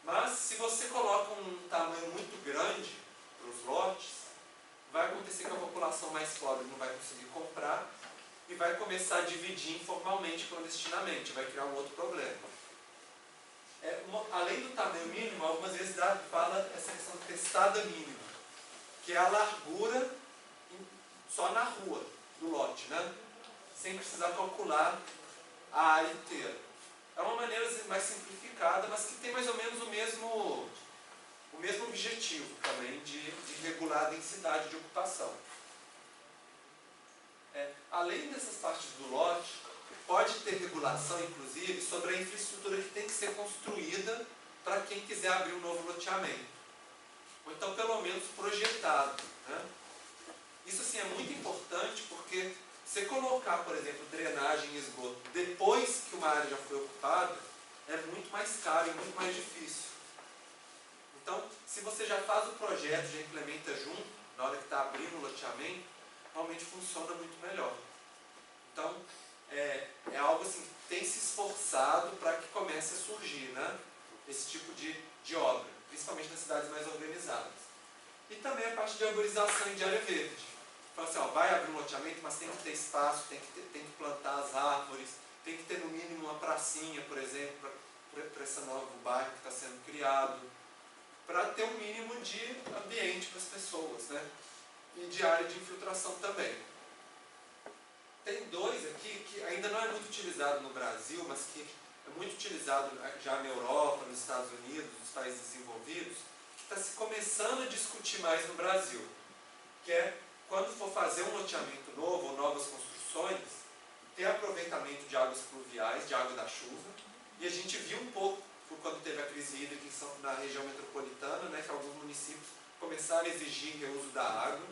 Mas, se você coloca um tamanho muito grande para os lotes, vai acontecer que a população mais pobre não vai conseguir comprar e vai começar a dividir informalmente, clandestinamente, vai criar um outro problema. Além do tamanho mínimo, algumas vezes fala essa questão de testada mínima, que é a largura só na rua do lote, né? Sem precisar calcular a área inteira. É uma maneira mais simplificada, mas que tem mais ou menos o mesmo objetivo também de regular a densidade de ocupação. Além dessas partes do lote, pode ter regulação, inclusive, sobre a infraestrutura que tem que ser construída para quem quiser abrir um novo loteamento. Ou então, pelo menos, projetado, né? Isso, assim, é muito importante porque você colocar, por exemplo, drenagem e esgoto depois que uma área já foi ocupada, é muito mais caro e muito mais difícil. Então, se você já faz o projeto, já implementa junto, na hora que está abrindo o loteamento, realmente funciona muito melhor. Então, é algo assim, que tem se esforçado para que comece a surgir, né? Esse tipo de obra, principalmente nas cidades mais organizadas. E também a parte de arborização e de área verde. Fala assim, vai abrir um loteamento, mas tem que ter espaço, tem que plantar as árvores, tem que ter no mínimo uma pracinha, por exemplo, para esse novo bairro que está sendo criado, para ter um mínimo de ambiente para as pessoas, né? E de área de infiltração também. Tem dois aqui que ainda não é muito utilizado no Brasil, mas que é muito utilizado já na Europa, nos Estados Unidos, nos países desenvolvidos, que está se começando a discutir mais no Brasil, que é quando for fazer um loteamento novo ou novas construções, ter aproveitamento de águas pluviais, de água da chuva, e a gente viu um pouco, quando teve a crise hídrica na região metropolitana, né, que alguns municípios começaram a exigir reuso da água,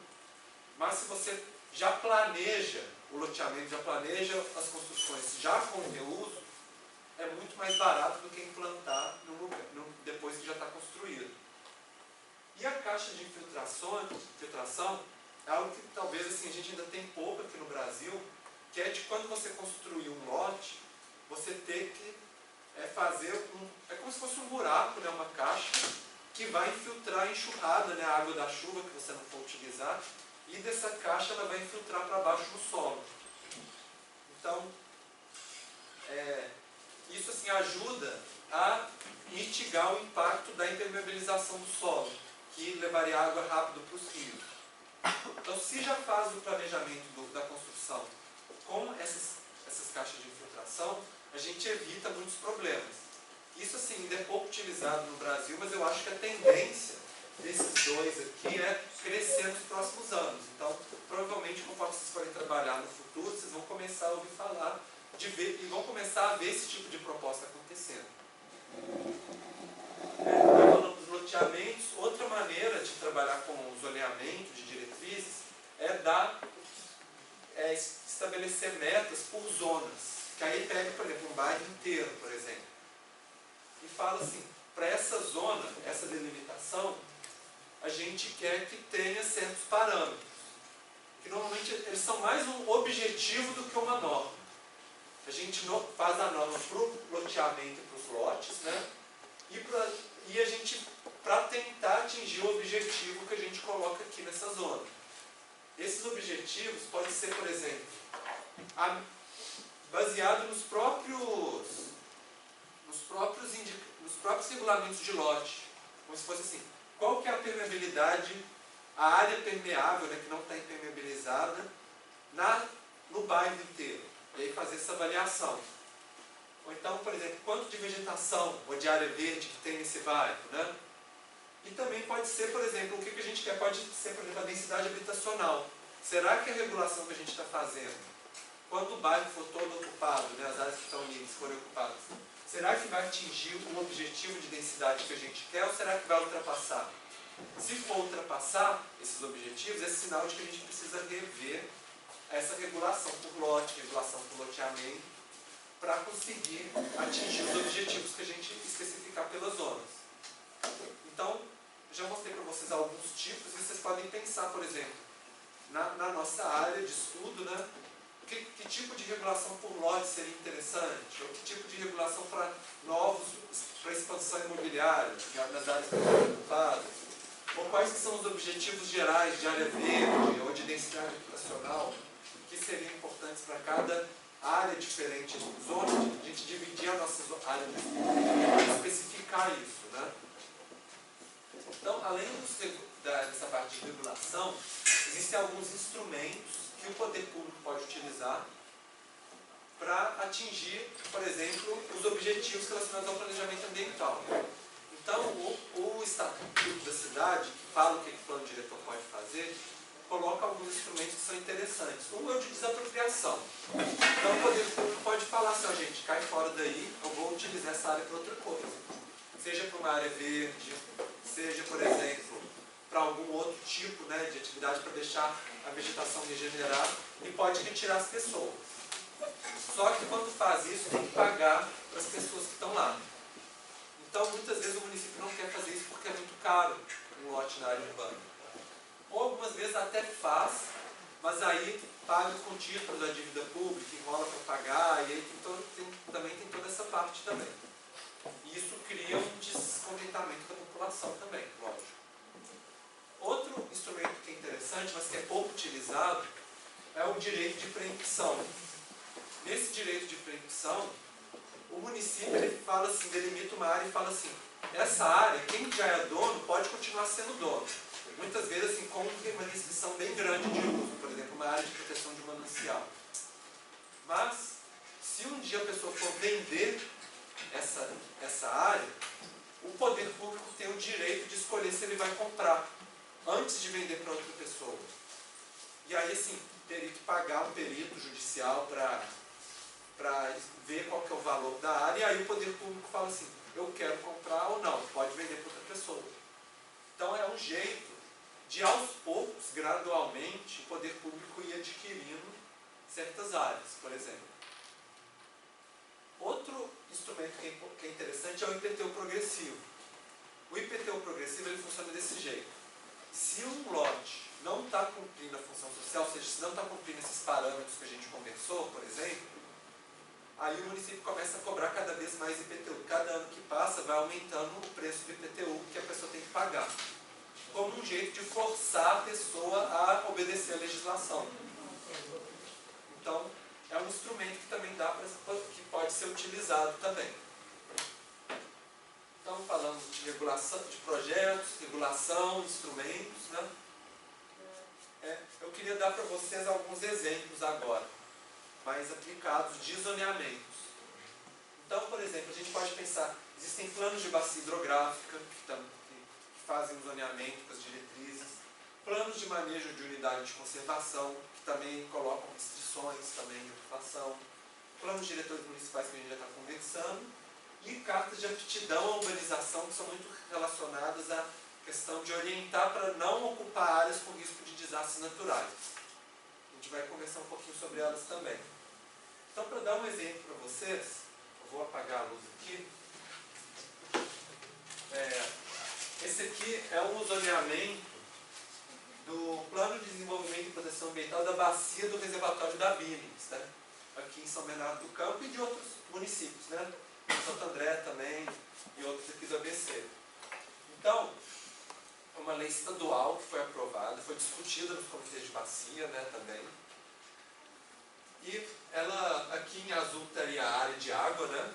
mas se você já planeja o loteamento, já planeja as construções já com reuso, é muito mais barato do que implantar depois que já está construído. E a caixa de infiltração é algo que talvez assim, a gente ainda tem pouco aqui no Brasil, que é de quando você construir um lote, você ter que é fazer é como se fosse um buraco, né, uma caixa, que vai infiltrar a enxurrada, né, a água da chuva que você não for utilizar, e dessa caixa ela vai infiltrar para baixo no solo. Então, isso assim ajuda a mitigar o impacto da impermeabilização do solo, que levaria água rápido para os rios. Então, se já faz o planejamento da construção com essas caixas de infiltração, a gente evita muitos problemas. Isso assim, ainda é pouco utilizado no Brasil, mas eu acho que a tendência desses dois aqui é crescer nos próximos anos. Então, provavelmente, conforme vocês forem trabalhar no futuro, vocês vão começar a ouvir falar e vão começar a ver esse tipo de proposta acontecendo. Falando dos loteamentos, outra maneira de trabalhar com o zoneamento de diretrizes é estabelecer metas por zonas. Que aí pega, por exemplo, um bairro inteiro, por exemplo, e fala assim, para essa zona, essa delimitação, a gente quer que tenha certos parâmetros, que normalmente eles são mais um objetivo do que uma norma. A gente faz a norma para o loteamento e para os lotes, né? E a gente, para tentar atingir o objetivo que a gente coloca aqui nessa zona. Esses objetivos podem ser, por exemplo, baseado nos próprios regulamentos de lote. Como se fosse assim, qual que é a permeabilidade, a área permeável, né, que não está impermeabilizada, no bairro inteiro. E aí fazer essa avaliação. Ou então, por exemplo, quanto de vegetação ou de área verde que tem nesse bairro, né? E também pode ser, por exemplo, o que a gente quer, pode ser, por exemplo, a densidade habitacional. Será que a regulação que a gente está fazendo, quando o bairro for todo ocupado, né, as áreas que estão livres forem ocupadas, será que vai atingir o objetivo de densidade que a gente quer ou será que vai ultrapassar? Se for ultrapassar esses objetivos, é sinal de que a gente precisa rever essa regulação por lote, regulação por loteamento, para conseguir atingir os objetivos que a gente especificar pelas zonas. Então, já mostrei para vocês alguns tipos, e vocês podem pensar, por exemplo, na nossa área de estudo, né, que tipo de regulação por lote seria interessante, ou que tipo de regulação para expansão imobiliária, nas áreas que estão ocupadas, ou quais que são os objetivos gerais de área verde ou de densidade habitacional que seriam importantes para cada área diferente, zona, a gente dividir a nossa área de estudo, especificar isso, né? Então, além dessa parte de regulação, existem alguns instrumentos que o poder público pode utilizar para atingir, por exemplo, os objetivos relacionados ao planejamento ambiental. Então, o Estatuto da Cidade, que fala o que o plano diretor pode fazer, coloca alguns instrumentos que são interessantes. Um é o de desapropriação. Então, o poder público pode falar assim, gente, cai fora daí, eu vou utilizar essa área para outra coisa. Seja para uma área verde, seja, por exemplo, para algum outro tipo, né, de atividade para deixar a vegetação regenerar, e pode retirar as pessoas. Só que quando faz isso, tem que pagar para as pessoas que estão lá. Então, muitas vezes o município não quer fazer isso porque é muito caro um lote na área urbana. Ou algumas vezes até faz, mas aí paga com título da dívida pública, enrola para pagar, e aí também tem toda essa parte também. E isso cria um descontentamento da população também, lógico. Outro instrumento que é interessante, mas que é pouco utilizado, é o direito de preempção. Nesse direito de preempção, o município ele fala assim, delimita uma área e fala assim, essa área, quem já é dono pode continuar sendo dono. Muitas vezes assim, com uma restrição bem grande de uso, por exemplo, uma área de proteção de manancial. Mas, se um dia a pessoa for vender essa área, o poder público tem o direito de escolher se ele vai comprar, antes de vender para outra pessoa. E aí, assim, teria que pagar um perito judicial para ver qual que é o valor da área, e aí o poder público fala assim, eu quero comprar ou não, pode vender para outra pessoa. Então é um jeito de, aos poucos, gradualmente, o poder público ir adquirindo certas áreas, por exemplo. Outro instrumento que é interessante é o IPTU progressivo. O IPTU progressivo ele funciona desse jeito. Se um lote não está cumprindo a função social, ou seja, se não está cumprindo esses parâmetros que a gente conversou, por exemplo, aí o município começa a cobrar cada vez mais IPTU. Cada ano que passa vai aumentando o preço do IPTU que a pessoa tem que pagar, como um jeito de forçar a pessoa a obedecer a legislação. Então, é um instrumento que também que pode ser utilizado também. Então, falamos de regulação, de projetos, regulação, instrumentos, né? Eu queria dar para vocês alguns exemplos agora, mais aplicados de zoneamentos. Então, por exemplo, a gente pode pensar, existem planos de bacia hidrográfica que fazem um zoneamento com as diretrizes, planos de manejo de unidade de conservação, que também colocam restrições também de ocupação, planos diretores municipais que a gente já está conversando, e cartas de aptidão à urbanização, que são muito relacionadas à questão de orientar para não ocupar áreas com risco de desastres naturais. A gente vai conversar um pouquinho sobre elas também. Então, para dar um exemplo para vocês, eu vou apagar a luz aqui. Esse aqui é um zoneamento do Plano de Desenvolvimento e Proteção Ambiental da Bacia do Reservatório da Billings, né? Aqui em São Bernardo do Campo e de outros municípios, né? Santo André também e outros aqui do ABC. Então, é uma lei estadual que foi aprovada, foi discutida nos comitês de bacia, né, também. E ela, aqui em azul, teria a área de água, né?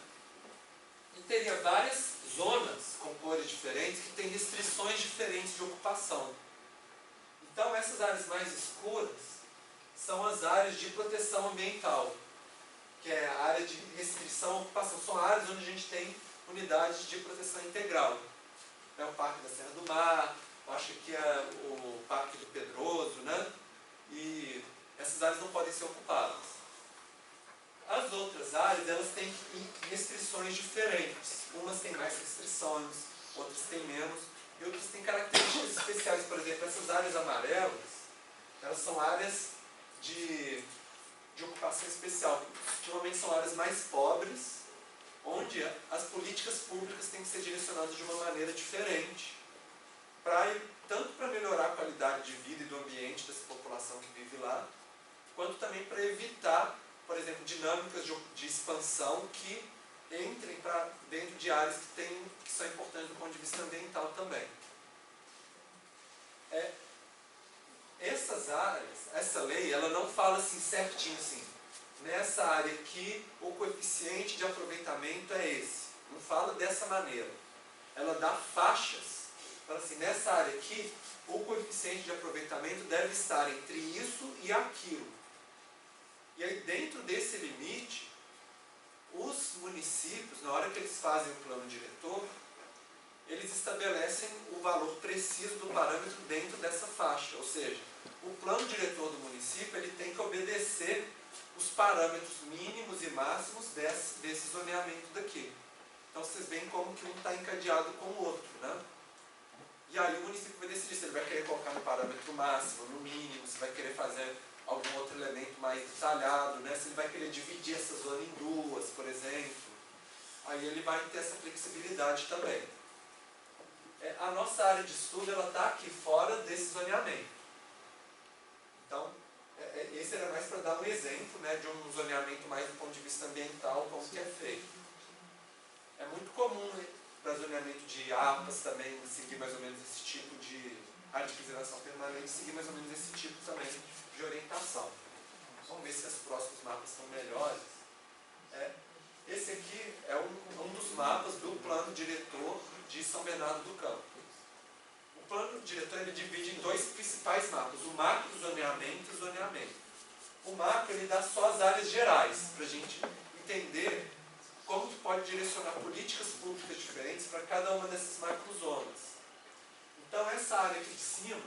E teria várias zonas com cores diferentes que têm restrições diferentes de ocupação. Então, essas áreas mais escuras são as áreas de proteção ambiental, que é a área de restrição à ocupação. São áreas onde a gente tem unidades de proteção integral. É o Parque da Serra do Mar, acho que aqui é o Parque do Pedroso, né? E essas áreas não podem ser ocupadas. As outras áreas, elas têm restrições diferentes. Umas têm mais restrições, outras têm menos, e outras têm características especiais. Por exemplo, essas áreas amarelas, elas são áreas de ocupação especial. Geralmente são áreas mais pobres, onde as políticas públicas têm que ser direcionadas de uma maneira diferente, tanto para melhorar a qualidade de vida e do ambiente dessa população que vive lá, quanto também para evitar, por exemplo, dinâmicas de expansão que entrem dentro de áreas que são importantes do ponto de vista ambiental também. Essas áreas, essa lei, ela não fala assim certinho assim, nessa área aqui o coeficiente de aproveitamento é esse. Não fala dessa maneira. Ela dá faixas. Fala assim, nessa área aqui, o coeficiente de aproveitamento deve estar entre isso e aquilo. E aí, dentro desse limite, os municípios, na hora que eles fazem o plano diretor, eles estabelecem o valor preciso do parâmetro dentro dessa faixa. Ou seja, o plano diretor do município ele tem que obedecer os parâmetros mínimos e máximos desse zoneamento daqui. Então, vocês veem como que um está encadeado com o outro, né? E aí o município vai decidir se ele vai querer colocar no parâmetro máximo, no mínimo, se vai querer fazer algum outro elemento mais detalhado, né? Se ele vai querer dividir essa zona em duas, por exemplo. Aí ele vai ter essa flexibilidade também. A nossa área de estudo está aqui fora desse zoneamento. Então, esse era mais para dar um exemplo, né, de um zoneamento mais do ponto de vista ambiental, como que é feito. É muito comum, né, para zoneamento de APAS também seguir mais ou menos esse tipo de área de preservação permanente, seguir mais ou menos esse tipo também de orientação. Vamos ver se os próximos mapas são melhores. Esse aqui é um dos mapas do plano diretor de São Bernardo do Campo. O plano diretor ele divide em dois principais mapas, o macro zoneamento e o zoneamento. O macro ele dá só as áreas gerais, para a gente entender como que pode direcionar políticas públicas diferentes para cada uma dessas macrozonas. Então essa área aqui de cima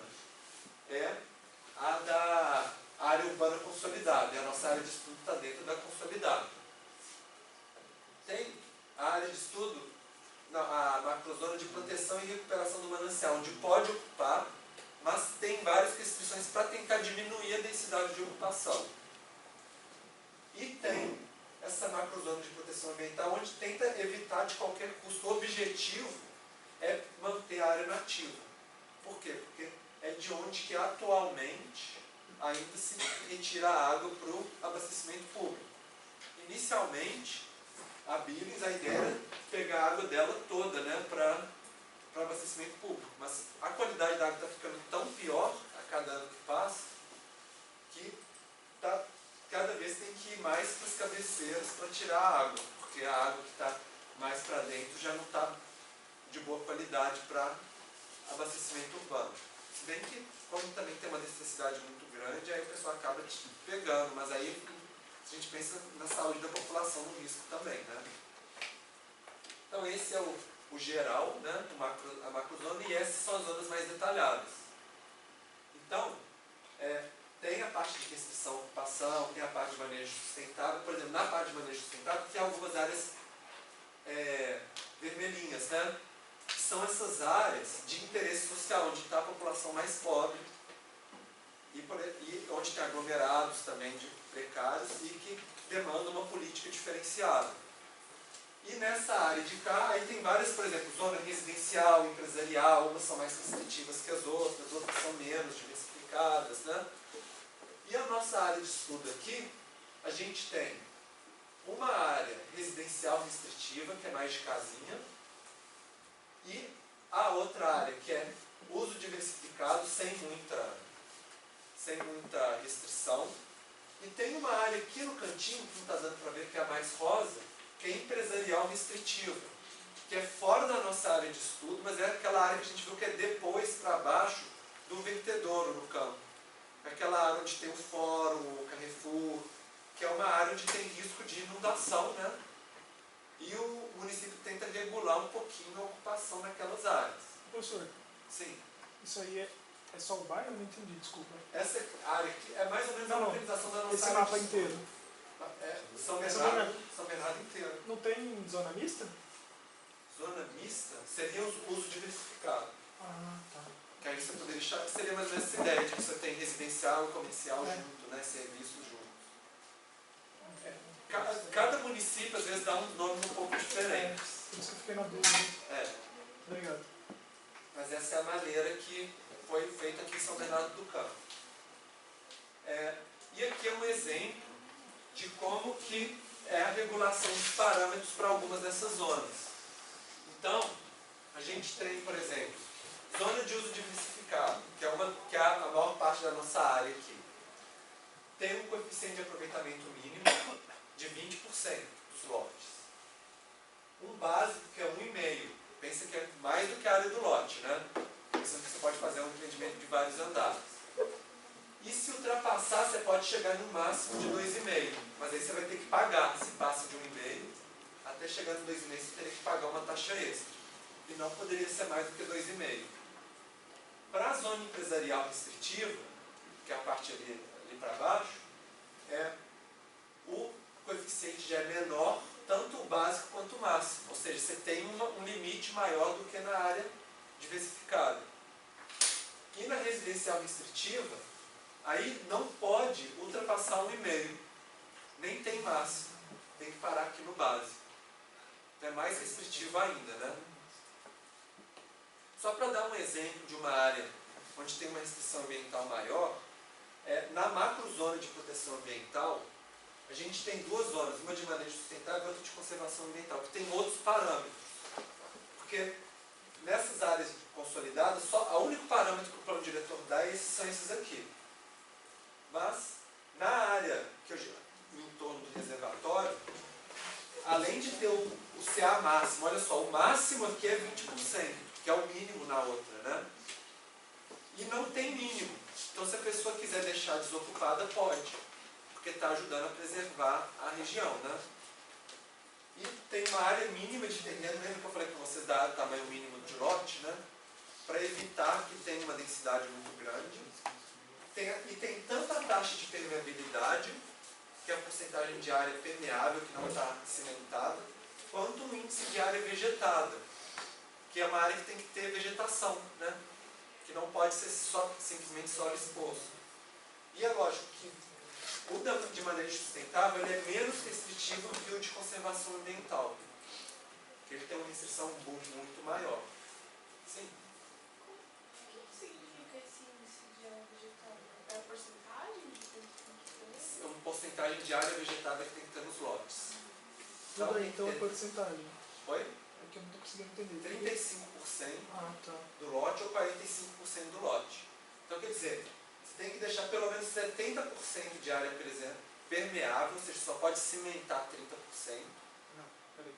é a da área urbana consolidada, e a nossa área de estudo está dentro da consolidada. Tem a área de estudo, a macrozona de proteção e recuperação do manancial, onde pode ocupar, mas tem várias restrições para tentar diminuir a densidade de ocupação. E tem essa macrozona de proteção ambiental, onde tenta evitar de qualquer custo. O objetivo é manter a área nativa. Por quê? Porque é de onde que atualmente ainda se retira a água para o abastecimento público. inicialmente, a Billings, a ideia era pegar a água dela toda, né, para abastecimento público. Mas a qualidade da água está ficando tão pior a cada ano que passa, que cada vez tem que ir mais para as cabeceiras para tirar a água, porque a água que está mais para dentro já não está de boa qualidade para abastecimento urbano. Se bem que, como também tem uma necessidade muito grande, aí o pessoal acaba pegando, mas aí a gente pensa na saúde da população, no risco também, né? Então esse é o geral, né, a macrozona, e essas são as zonas mais detalhadas. Então, tem a parte de restrição à ocupação, tem a parte de manejo sustentável. Por exemplo, na parte de manejo sustentável tem algumas áreas vermelhinhas, né? Que são essas áreas de interesse social, onde está a população mais pobre e onde tem aglomerados também de precários e que demandam uma política diferenciada. E nessa área de cá, aí tem várias, por exemplo, zona residencial, empresarial, umas são mais restritivas que as outras são menos diversificadas, né? E a nossa área de estudo aqui, a gente tem uma área residencial restritiva, que é mais de casinha, e a outra área, que é uso diversificado, sem muita restrição. E tem uma área aqui no cantinho, que não está dando para ver, que é a mais rosa, que é empresarial restritiva, que é fora da nossa área de estudo, mas é aquela área que a gente viu que é depois para baixo do vertedouro no campo. Aquela área onde tem o fórum, o Carrefour, que é uma área onde tem risco de inundação, né? E o município tenta regular um pouquinho a ocupação naquelas áreas. Professor, Sim. isso aí é só o bairro? Eu não entendi, desculpa. Essa área aqui é mais ou menos a localização da nossa esse área. Esse mapa inteiro? São Bernardo inteiro. Não tem zona mista? Zona mista seria o uso diversificado. Ah, tá. Que aí você poderia achar, seria mais ou menos essa ideia de que você tem residencial e comercial junto, né? Serviços juntos. Cada município às vezes dá um nome um pouco diferente. Por isso que eu fiquei na dúvida. Obrigado. Mas essa é a maneira que foi feita aqui em São Bernardo do Campo. E aqui é um exemplo de como que é a regulação de parâmetros para algumas dessas zonas. Então, a gente tem, por exemplo, zona de uso diversificado, que é a maior parte da nossa área aqui. Tem um coeficiente de aproveitamento mínimo de 20% dos lotes. Um básico que é 1,5. Pensa que é mais do que a área do lote, né? Pensando que você pode fazer um empreendimento de vários andares. E se ultrapassar, você pode chegar no máximo de 2,5. Mas aí você vai ter que pagar. Se passa de 1,5, até chegar no 2,5 você teria que pagar uma taxa extra. E não poderia ser mais do que 2,5. Para a zona empresarial restritiva, que é a parte ali para baixo, o coeficiente já é menor, tanto o básico quanto o máximo. Ou seja, você tem um limite maior do que na área diversificada. E na residencial restritiva, aí não pode ultrapassar 1,5. Nem tem máximo. Tem que parar aqui no básico. Então é mais restritivo ainda, né? Só para dar um exemplo de uma área onde tem uma restrição ambiental maior, na macrozona de proteção ambiental, a gente tem duas zonas, uma de manejo sustentável e outra de conservação ambiental, que tem outros parâmetros. Porque nessas áreas consolidadas, o único parâmetro que o plano diretor dá são esses aqui. Mas, na área em torno do reservatório, além de ter o CA máximo, olha só, o máximo aqui é 20%, que é o mínimo na outra, né? E não tem mínimo. Então, se a pessoa quiser deixar desocupada, pode. Porque está ajudando a preservar a região, né? E tem uma área mínima de terreno, lembra que eu falei para vocês dar tamanho mínimo de lote, né? Para evitar que tenha uma densidade muito grande. E tem tanta taxa de permeabilidade, que é a porcentagem de área permeável, que não está cimentada, quanto um índice de área vegetada, que é uma área que tem que ter vegetação, né? Que não pode ser simplesmente solo exposto. E é lógico que o de manejo sustentável ele é menos restritivo que o de conservação ambiental. Porque ele tem uma restrição muito maior. Sim? O que significa esse índice de área vegetal? É a porcentagem de quanto tem que ter? É um porcentagem de área vegetável que tem que ter nos lotes. Tudo aí, então é tem- porcentagem. Oi? É que eu não estou conseguindo entender. 35% Ah, tá. do lote ou 45% do lote. Então, quer dizer, você tem que deixar pelo menos 70% de área permeável, ou seja, só pode cimentar 30%, Não, peraí.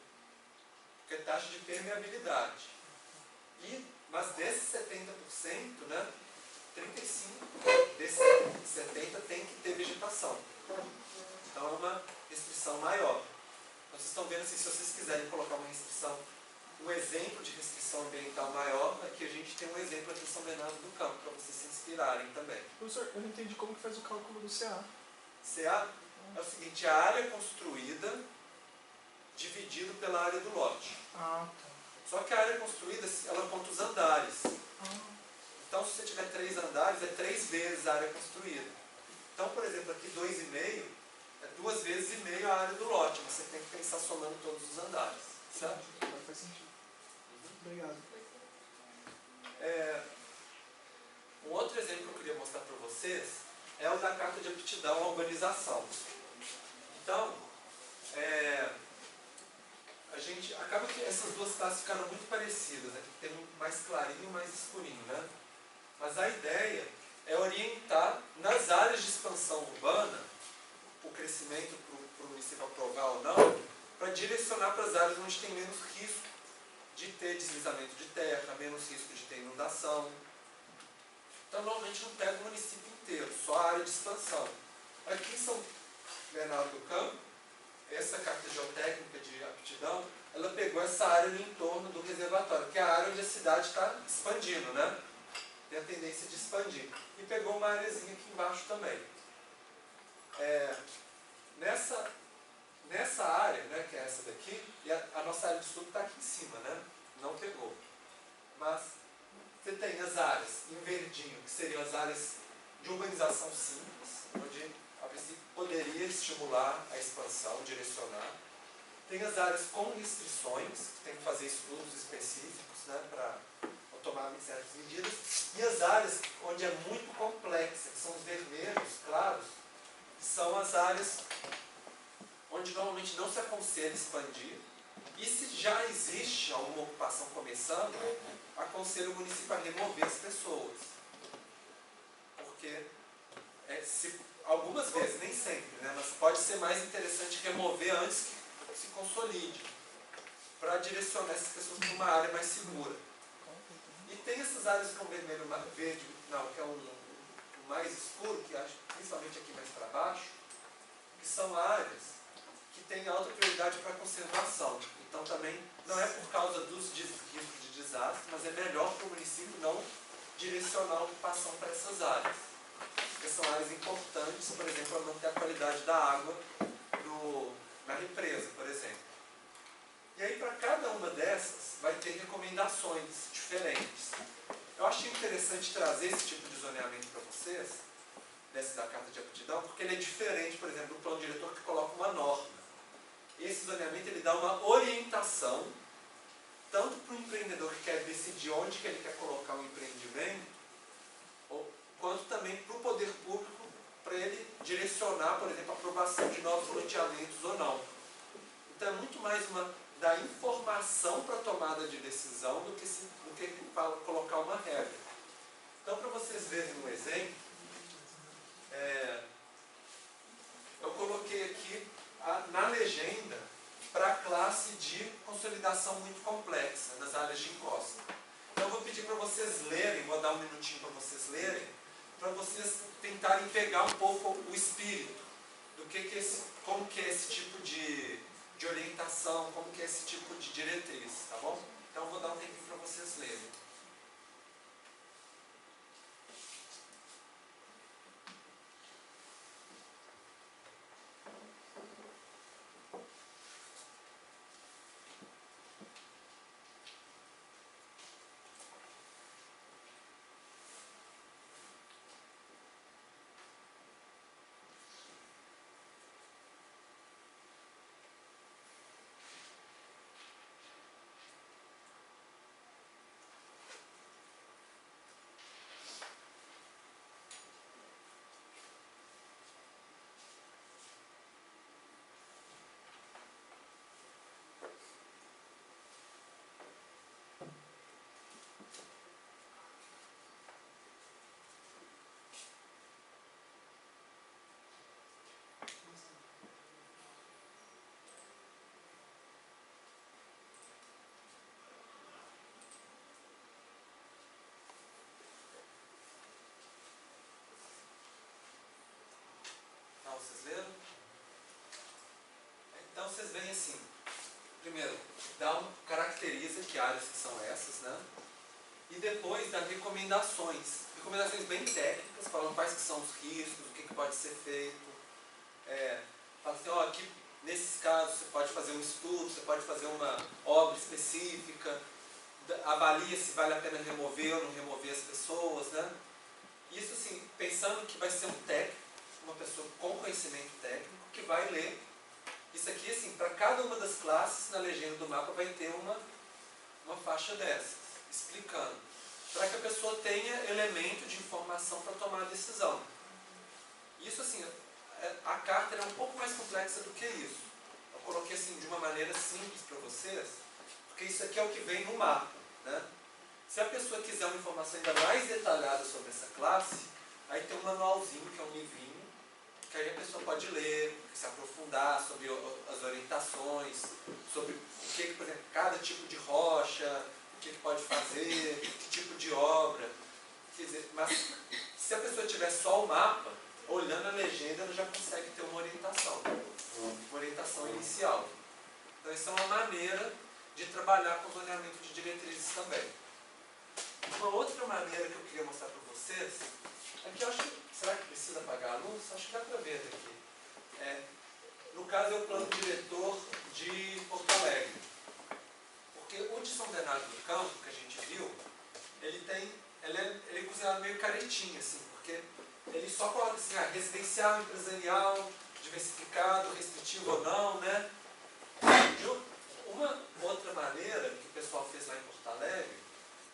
porque é taxa de permeabilidade. Mas desses 70%, né, 35% desses 70% tem que ter vegetação. Então é uma restrição maior. Então, vocês estão vendo assim, se vocês quiserem colocar uma restrição, um exemplo de restrição ambiental maior, aqui a gente tem um exemplo aqui em São Bernardo do Campo, para vocês se inspirarem também. Professor, eu não entendi como que faz o cálculo do CA. CA é o seguinte, a área construída dividido pela área do lote. Ah, tá. Só que a área construída, ela conta os andares. Ah, Então, se você tiver 3 andares, é 3 vezes a área construída. Então, por exemplo, aqui 2,5 é 2 vezes e meio a área do lote. Você tem que pensar somando todos os andares. Certo? agora faz sentido. Obrigado. Um outro exemplo que eu queria mostrar para vocês é o da carta de aptidão à urbanização. Então, a gente acaba que essas duas classes ficaram muito parecidas, né? Tem um mais clarinho e um mais escurinho, né? Mas a ideia é orientar nas áreas de expansão urbana o crescimento para o município aprovar ou não, para direcionar para as áreas onde tem menos risco de ter deslizamento de terra, menos risco de ter inundação. Então, normalmente não pega o município inteiro, só a área de expansão. Aqui em São Bernardo do Campo, essa carta geotécnica de aptidão, ela pegou essa área no entorno do reservatório, que é a área onde a cidade está expandindo, né? Tem a tendência de expandir. E pegou uma areazinha aqui embaixo também. Nessa área, né, que é essa daqui, e a nossa área de estudo está aqui em cima, né? Não pegou. Mas você tem as áreas em verdinho, que seriam as áreas de urbanização simples, onde a princípio poderia estimular a expansão, direcionar. Tem as áreas com restrições, que tem que fazer estudos específicos, né, para tomar certas medidas. E as áreas onde é muito complexa, que são os vermelhos claros, que são as áreas onde normalmente não se aconselha expandir. E se já existe alguma ocupação começando, aconselho o município a remover as pessoas. Porque, algumas vezes, nem sempre, né, mas pode ser mais interessante remover antes que se consolide, para direcionar essas pessoas para uma área mais segura. E tem essas áreas com vermelho, verde, não, que é o mais escuro, que acho principalmente aqui mais para baixo, que são áreas que têm alta prioridade para conservação. Então também não é por causa dos riscos de desastre, mas é melhor para o município não direcionar a ocupação para essas áreas. Porque são áreas importantes, por exemplo, para manter a qualidade da água na represa, por exemplo. E aí, para cada uma dessas, vai ter recomendações diferentes. Eu achei interessante trazer esse tipo de zoneamento para vocês, desse da carta de aptidão, porque ele é diferente, por exemplo, do plano diretor que coloca uma norma. Esse zoneamento ele dá uma orientação, tanto para o empreendedor que quer decidir onde que ele quer colocar o empreendimento, quanto também para o poder público, para ele direcionar, por exemplo, a aprovação de novos loteamentos ou não. Então é muito mais da informação para a tomada de decisão do que colocar uma regra. Então, para vocês verem um exemplo, eu coloquei aqui na legenda para a classe de consolidação muito complexa, nas áreas de encosta. Então eu vou pedir para vocês lerem, vou dar um minutinho para vocês lerem, para vocês tentarem pegar um pouco o espírito do como que é esse tipo de orientação, como que é esse tipo de diretriz, tá bom? Então eu vou dar um tempinho para vocês lerem. vocês veem assim, primeiro, caracteriza que áreas que são essas, né? E depois dá recomendações bem técnicas, falando quais que são os riscos, o que pode ser feito. Fala assim, ó, aqui, nesses casos você pode fazer um estudo, você pode fazer uma obra específica, avalia se vale a pena remover ou não remover as pessoas, né? Isso assim, pensando que vai ser um técnico, uma pessoa com conhecimento técnico, que vai ler. Isso aqui, assim, para cada uma das classes, na legenda do mapa vai ter uma faixa dessas, explicando. Para que a pessoa tenha elemento de informação para tomar a decisão. Isso, assim, a carta é um pouco mais complexa do que isso. Eu coloquei, assim, de uma maneira simples para vocês, porque isso aqui é o que vem no mapa, né? Se a pessoa quiser uma informação ainda mais detalhada sobre essa classe, aí tem um manualzinho, que é um livrinho, que aí a pessoa pode ler, se aprofundar sobre as orientações, sobre o que, por exemplo, cada tipo de rocha, o que pode fazer, que tipo de obra. Quer dizer, mas se a pessoa tiver só o mapa, olhando a legenda, ela já consegue ter uma orientação inicial. Então, isso é uma maneira de trabalhar com o zoneamento de diretrizes também. Uma outra maneira que eu queria mostrar para vocês, aqui eu acho que, será que precisa apagar a luz? Acho que dá para ver daqui. No caso é o plano diretor de Porto Alegre. Porque o de São Bernardo do Campo, que a gente viu, ele é considerado meio caretinho, assim, porque ele só coloca assim, residencial, empresarial, diversificado, restritivo ou não, né? Uma outra maneira que o pessoal fez lá em Porto Alegre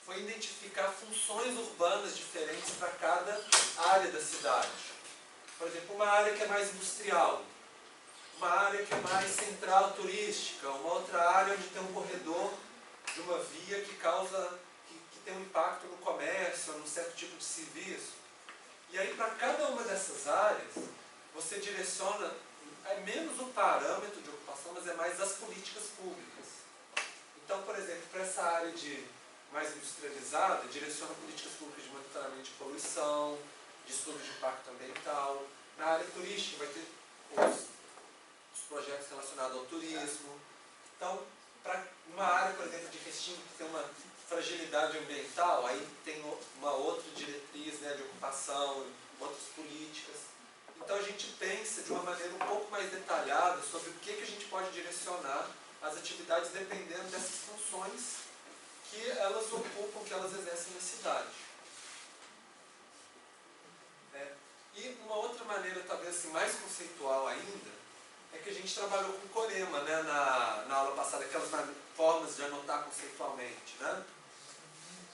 foi identificar funções urbanas diferentes para cada área da cidade. Por exemplo, uma área que é mais industrial, uma área que é mais central turística, uma outra área onde tem um corredor de uma via que tem um impacto no comércio, num certo tipo de serviço. E aí, para cada uma dessas áreas, você direciona, menos o parâmetro de ocupação, mas é mais as políticas públicas. Então, por exemplo, para essa área mais industrializada, direciona políticas públicas de monitoramento de poluição, de estudo de impacto ambiental. Na área turística, vai ter os projetos relacionados ao turismo. Então, para uma área, por exemplo, de Restinga, que tem uma fragilidade ambiental, aí tem uma outra diretriz, né, de ocupação, outras políticas. Então, a gente pensa de uma maneira um pouco mais detalhada sobre o que a gente pode direcionar as atividades dependendo dessas funções que elas ocupam, que elas exercem na cidade. E uma outra maneira, talvez assim, mais conceitual ainda, é que a gente trabalhou com Corema, né, na aula passada, aquelas formas de anotar conceitualmente, né?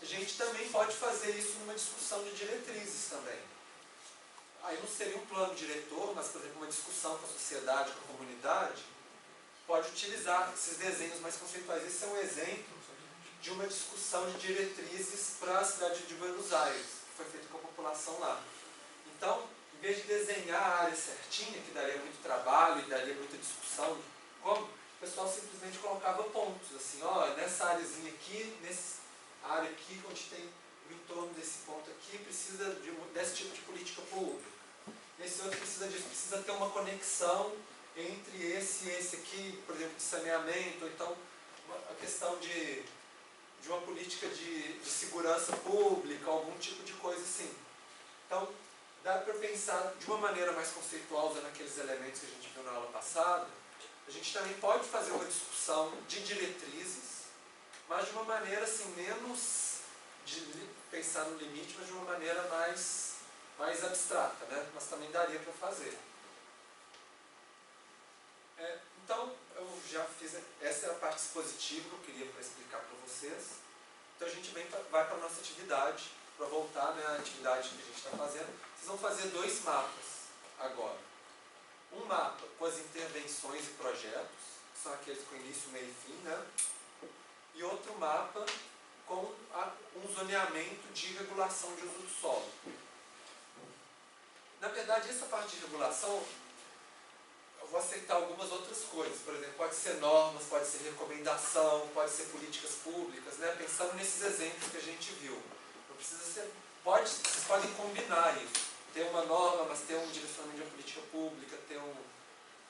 A gente também pode fazer isso numa discussão de diretrizes também. Aí não seria um plano diretor, mas, por exemplo, uma discussão com a sociedade, com a comunidade, pode utilizar esses desenhos mais conceituais. Esse é um exemplo de uma discussão de diretrizes para a cidade de Buenos Aires, que foi feito com a população lá. Então, em vez de desenhar a área certinha, que daria muito trabalho e daria muita discussão, como? O pessoal simplesmente colocava pontos, assim, ó, nessa áreazinha aqui, nessa área aqui, onde tem o entorno desse ponto aqui, precisa desse tipo de política pública. Nesse outro precisa disso, precisa ter uma conexão entre esse e esse aqui, por exemplo, de saneamento, ou então a questão de uma política de segurança pública, algum tipo de coisa assim. Então, dá para pensar de uma maneira mais conceitual, usando aqueles elementos que a gente viu na aula passada. A gente também pode fazer uma discussão de diretrizes, mas de uma maneira assim, menos de pensar no limite, mas de uma maneira mais abstrata, né? Mas também daria para fazer. Então, eu já fiz, essa é a parte expositiva que eu queria para explicar para vocês. Então a gente vai para a nossa atividade, para voltar, né, à atividade que a gente está fazendo. Vocês vão fazer 2 mapas agora. Um mapa com as intervenções e projetos, que são aqueles com início, meio e fim, né? E outro mapa com um zoneamento de regulação de uso do solo. Na verdade, essa parte de regulação, eu vou aceitar algumas outras coisas. Por exemplo, pode ser normas, pode ser recomendação, pode ser políticas públicas, né? Pensando nesses exemplos que a gente viu. Não precisa ser, vocês podem combinar isso. Ter uma norma, mas ter um direcionamento de uma política pública, ter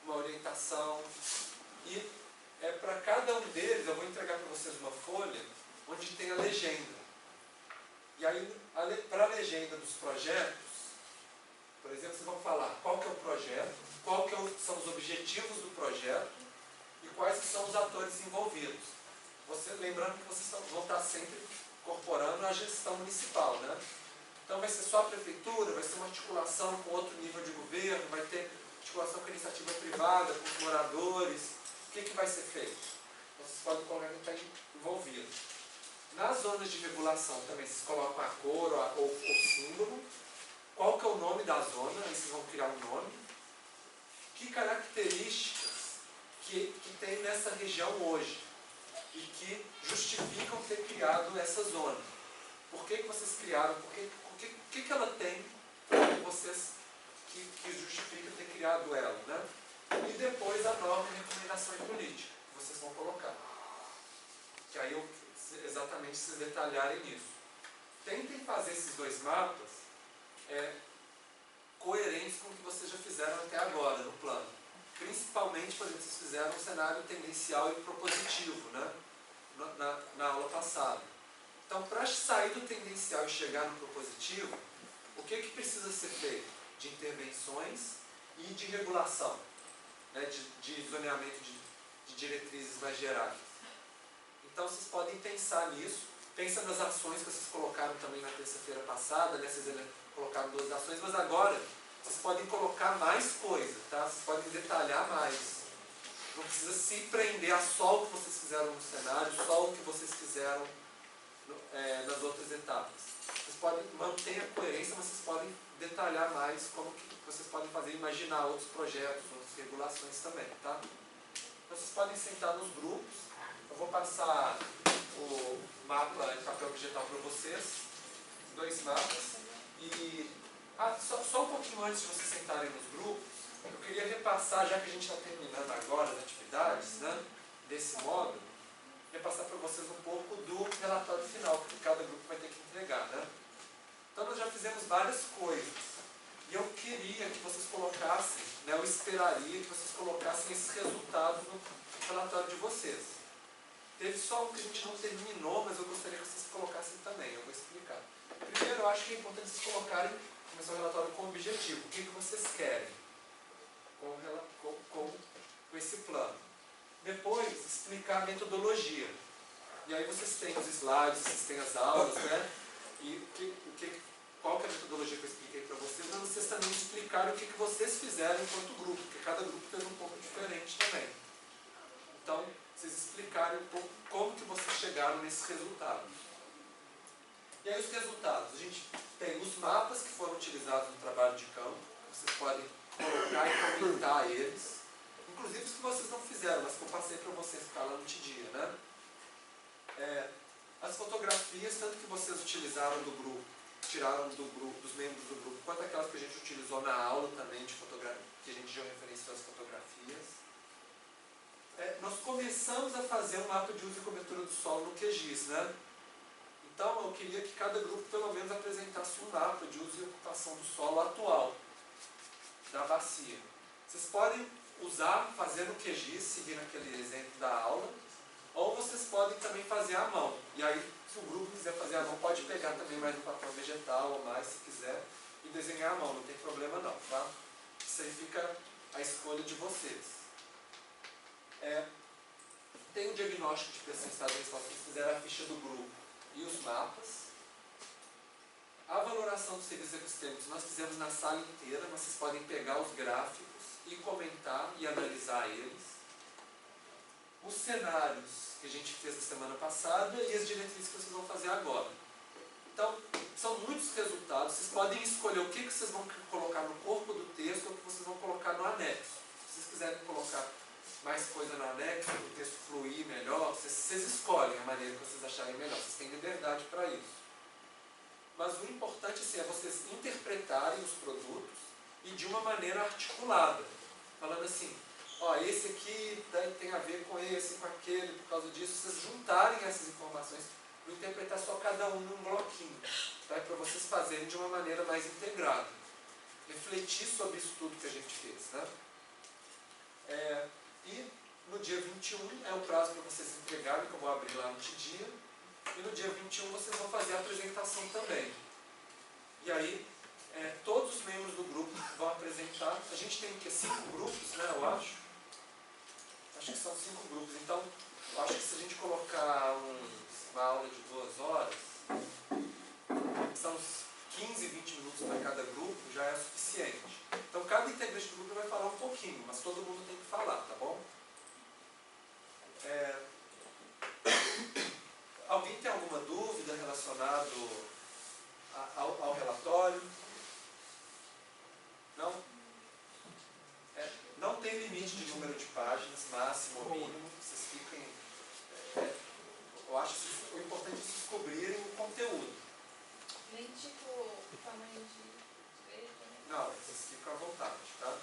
uma orientação. E para cada um deles, eu vou entregar para vocês uma folha onde tem a legenda. E aí, para a legenda dos projetos, por exemplo, vocês vão falar qual que é o projeto, são os objetivos do projeto e quais são os atores envolvidos. Lembrando que vocês vão estar sempre incorporando a gestão municipal, né? Então vai ser só a prefeitura, vai ser uma articulação com outro nível de governo, vai ter articulação com a iniciativa privada, com os moradores. O que vai ser feito? Vocês podem colocar quem está envolvido. Nas zonas de regulação também vocês colocam a cor ou o símbolo. Qual que é o nome da zona? Aí vocês vão criar um nome. Que características que tem nessa região hoje e que justificam ter criado essa zona. Por que vocês criaram? O que ela tem para vocês que justifica ter criado ela, né? E depois a norma de recomendação e política que vocês vão colocar. Que aí exatamente vocês detalharem isso. Tentem fazer esses dois mapas coerentes com o que vocês já fizeram até agora no plano. Principalmente, por exemplo, vocês fizeram um cenário tendencial e propositivo, né? Na aula passada. Então, para sair do tendencial e chegar no propositivo, o que precisa ser feito? De intervenções e de regulação, né? de zoneamento de diretrizes mais gerais. Então, vocês podem pensar nisso. Pensa nas ações que vocês colocaram também na terça-feira passada, né? Vocês colocaram 2 ações, mas agora vocês podem colocar mais coisa, tá? Vocês podem detalhar mais. Não precisa se prender a só o que vocês fizeram no cenário, só o que vocês fizeram nas outras etapas. Vocês podem manter a coerência, mas vocês podem detalhar mais como que vocês podem fazer, imaginar outros projetos, outras regulações também, tá? Então, vocês podem sentar nos grupos. Eu vou passar o mapa em papel vegetal para vocês, 2 mapas. E só um pouquinho antes de vocês sentarem nos grupos, eu queria repassar, já que a gente está terminando agora as atividades, né, desse módulo, repassar para vocês um pouco do relatório final, que cada grupo vai ter que entregar, né? Então nós já fizemos várias coisas. E eu queria que vocês colocassem, né, eu esperaria que vocês colocassem esses resultados no relatório de vocês. Teve só um que a gente não terminou, mas eu gostaria que vocês colocassem também, eu vou explicar. Primeiro, eu acho que é importante vocês colocarem, começar o relatório com objetivo. O que vocês querem com esse plano. Depois, explicar a metodologia. E aí vocês têm os slides, vocês têm as aulas, né? E qual que é a metodologia que eu expliquei para vocês, mas vocês também explicaram o que vocês fizeram enquanto grupo, porque cada grupo fez um pouco diferente também. Então, vocês explicarem um pouco como que vocês chegaram nesses resultados. E aí os resultados, a gente tem os mapas que foram utilizados no trabalho de campo, vocês podem colocar e comentar eles, inclusive os que vocês não fizeram, mas que eu passei para vocês ficar lá no dia, né? As fotografias, tanto que vocês utilizaram do grupo, tiraram dos membros do grupo, quanto aquelas que a gente utilizou na aula também de fotografia, que a gente já referenciou as fotografias. Nós começamos a fazer um mapa de uso e cobertura do solo no QGIS, né? Então eu queria que cada grupo pelo menos apresentasse um mapa de uso e ocupação do solo atual da bacia. Vocês podem usar, fazer no QGIS, seguindo aquele exemplo da aula, ou vocês podem também fazer à mão. E aí, se o grupo quiser fazer à mão, pode pegar também mais um papel vegetal ou mais, se quiser, e desenhar à mão, não tem problema não, tá? Isso aí fica a escolha de vocês. Tem o diagnóstico de pressão e estado ambiental, vocês fizeram a ficha do grupo e os mapas. A valoração dos serviços ecossistêmicos nós fizemos na sala inteira, mas vocês podem pegar os gráficos e comentar e analisar eles. Os cenários que a gente fez na semana passada e as diretrizes que vocês vão fazer agora. Então, são muitos resultados. Vocês podem escolher o que vocês vão colocar no corpo do texto ou o que vocês vão colocar no anexo. Se vocês quiserem colocar mais coisa no anexo, para o texto fluir melhor, vocês escolhem a maneira que vocês acharem melhor. Vocês têm liberdade para isso. Mas o importante assim, é vocês interpretarem os produtos e de uma maneira articulada. Falando assim, ó, esse aqui tem a ver com esse, com aquele, por causa disso, vocês juntarem essas informações, não interpretar só cada um num bloquinho, tá? Para vocês fazerem de uma maneira mais integrada. Refletir sobre isso tudo que a gente fez, né? E no dia 21 é o prazo para vocês entregarem, que eu vou abrir lá no Tidia. E no dia 21 vocês vão fazer a apresentação também. E aí, todos os membros do grupo vão apresentar. A gente tem 5 grupos, né, eu acho. Acho que são 5 grupos. Então, eu acho que se a gente colocar uma aula de 2 horas, são uns 15, 20 minutos para cada grupo, já é suficiente. Então, cada integrante do grupo vai falar um pouquinho, mas todo mundo tem que falar, tá bom? Alguém tem alguma dúvida relacionada ao relatório? Não? Não tem limite de número de páginas, máximo ou mínimo. Vocês fiquem... eu acho que o importante é descobrirem o conteúdo. Nem tipo o tamanho de letra, né? Não, vocês ficam à vontade, tá?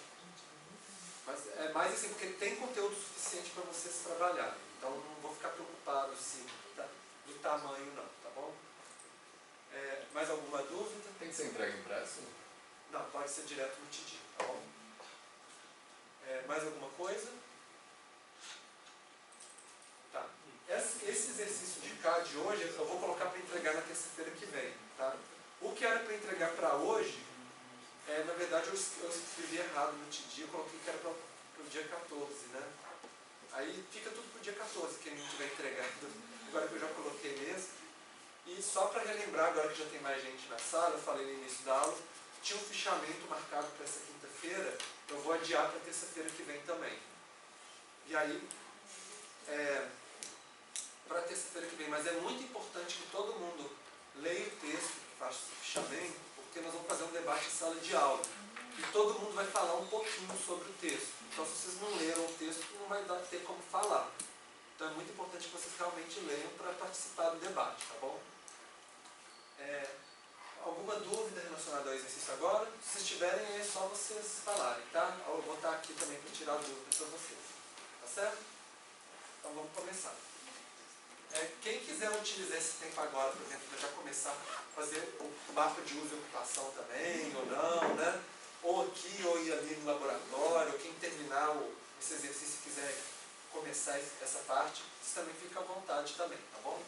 Mas é mais assim, porque tem conteúdo suficiente para vocês trabalharem. Então não vou ficar preocupado se do tamanho não, tá bom? Mais alguma dúvida? Tem que ser entregue impresso? Não, pode ser direto no Tidia, tá bom? Mais alguma coisa? Tá. Esse exercício de cá de hoje eu vou colocar para entregar na terça-feira que vem, tá? O que era para entregar para hoje, na verdade eu escrevi errado no Tidia, eu coloquei que era para o dia 14, né? Aí fica tudo para o dia 14, quem não estiver entregando, agora que eu já coloquei mesmo. E só para relembrar, agora que já tem mais gente na sala, eu falei no início da aula, tinha um fichamento marcado para essa quinta-feira, eu vou adiar para terça-feira que vem também. E aí, para terça-feira que vem, mas é muito importante que todo mundo leia o texto que faz o fichamento, porque nós vamos fazer um debate em sala de aula. E todo mundo vai falar um pouquinho sobre o texto. Então, se vocês não leram o texto, não vai ter como falar. Então, é muito importante que vocês realmente leiam para participar do debate, tá bom? Alguma dúvida relacionada ao exercício agora? Se vocês tiverem, é só vocês falarem, tá? Eu vou estar aqui também para tirar dúvidas para vocês. Tá certo? Então, vamos começar. Quem quiser utilizar esse tempo agora, por exemplo, para já começar a fazer o mapa de uso e ocupação também, ou não, né? Ou aqui, ou ir ali no laboratório, ou quem terminar esse exercício e quiser começar essa parte, você também fica à vontade também, tá bom?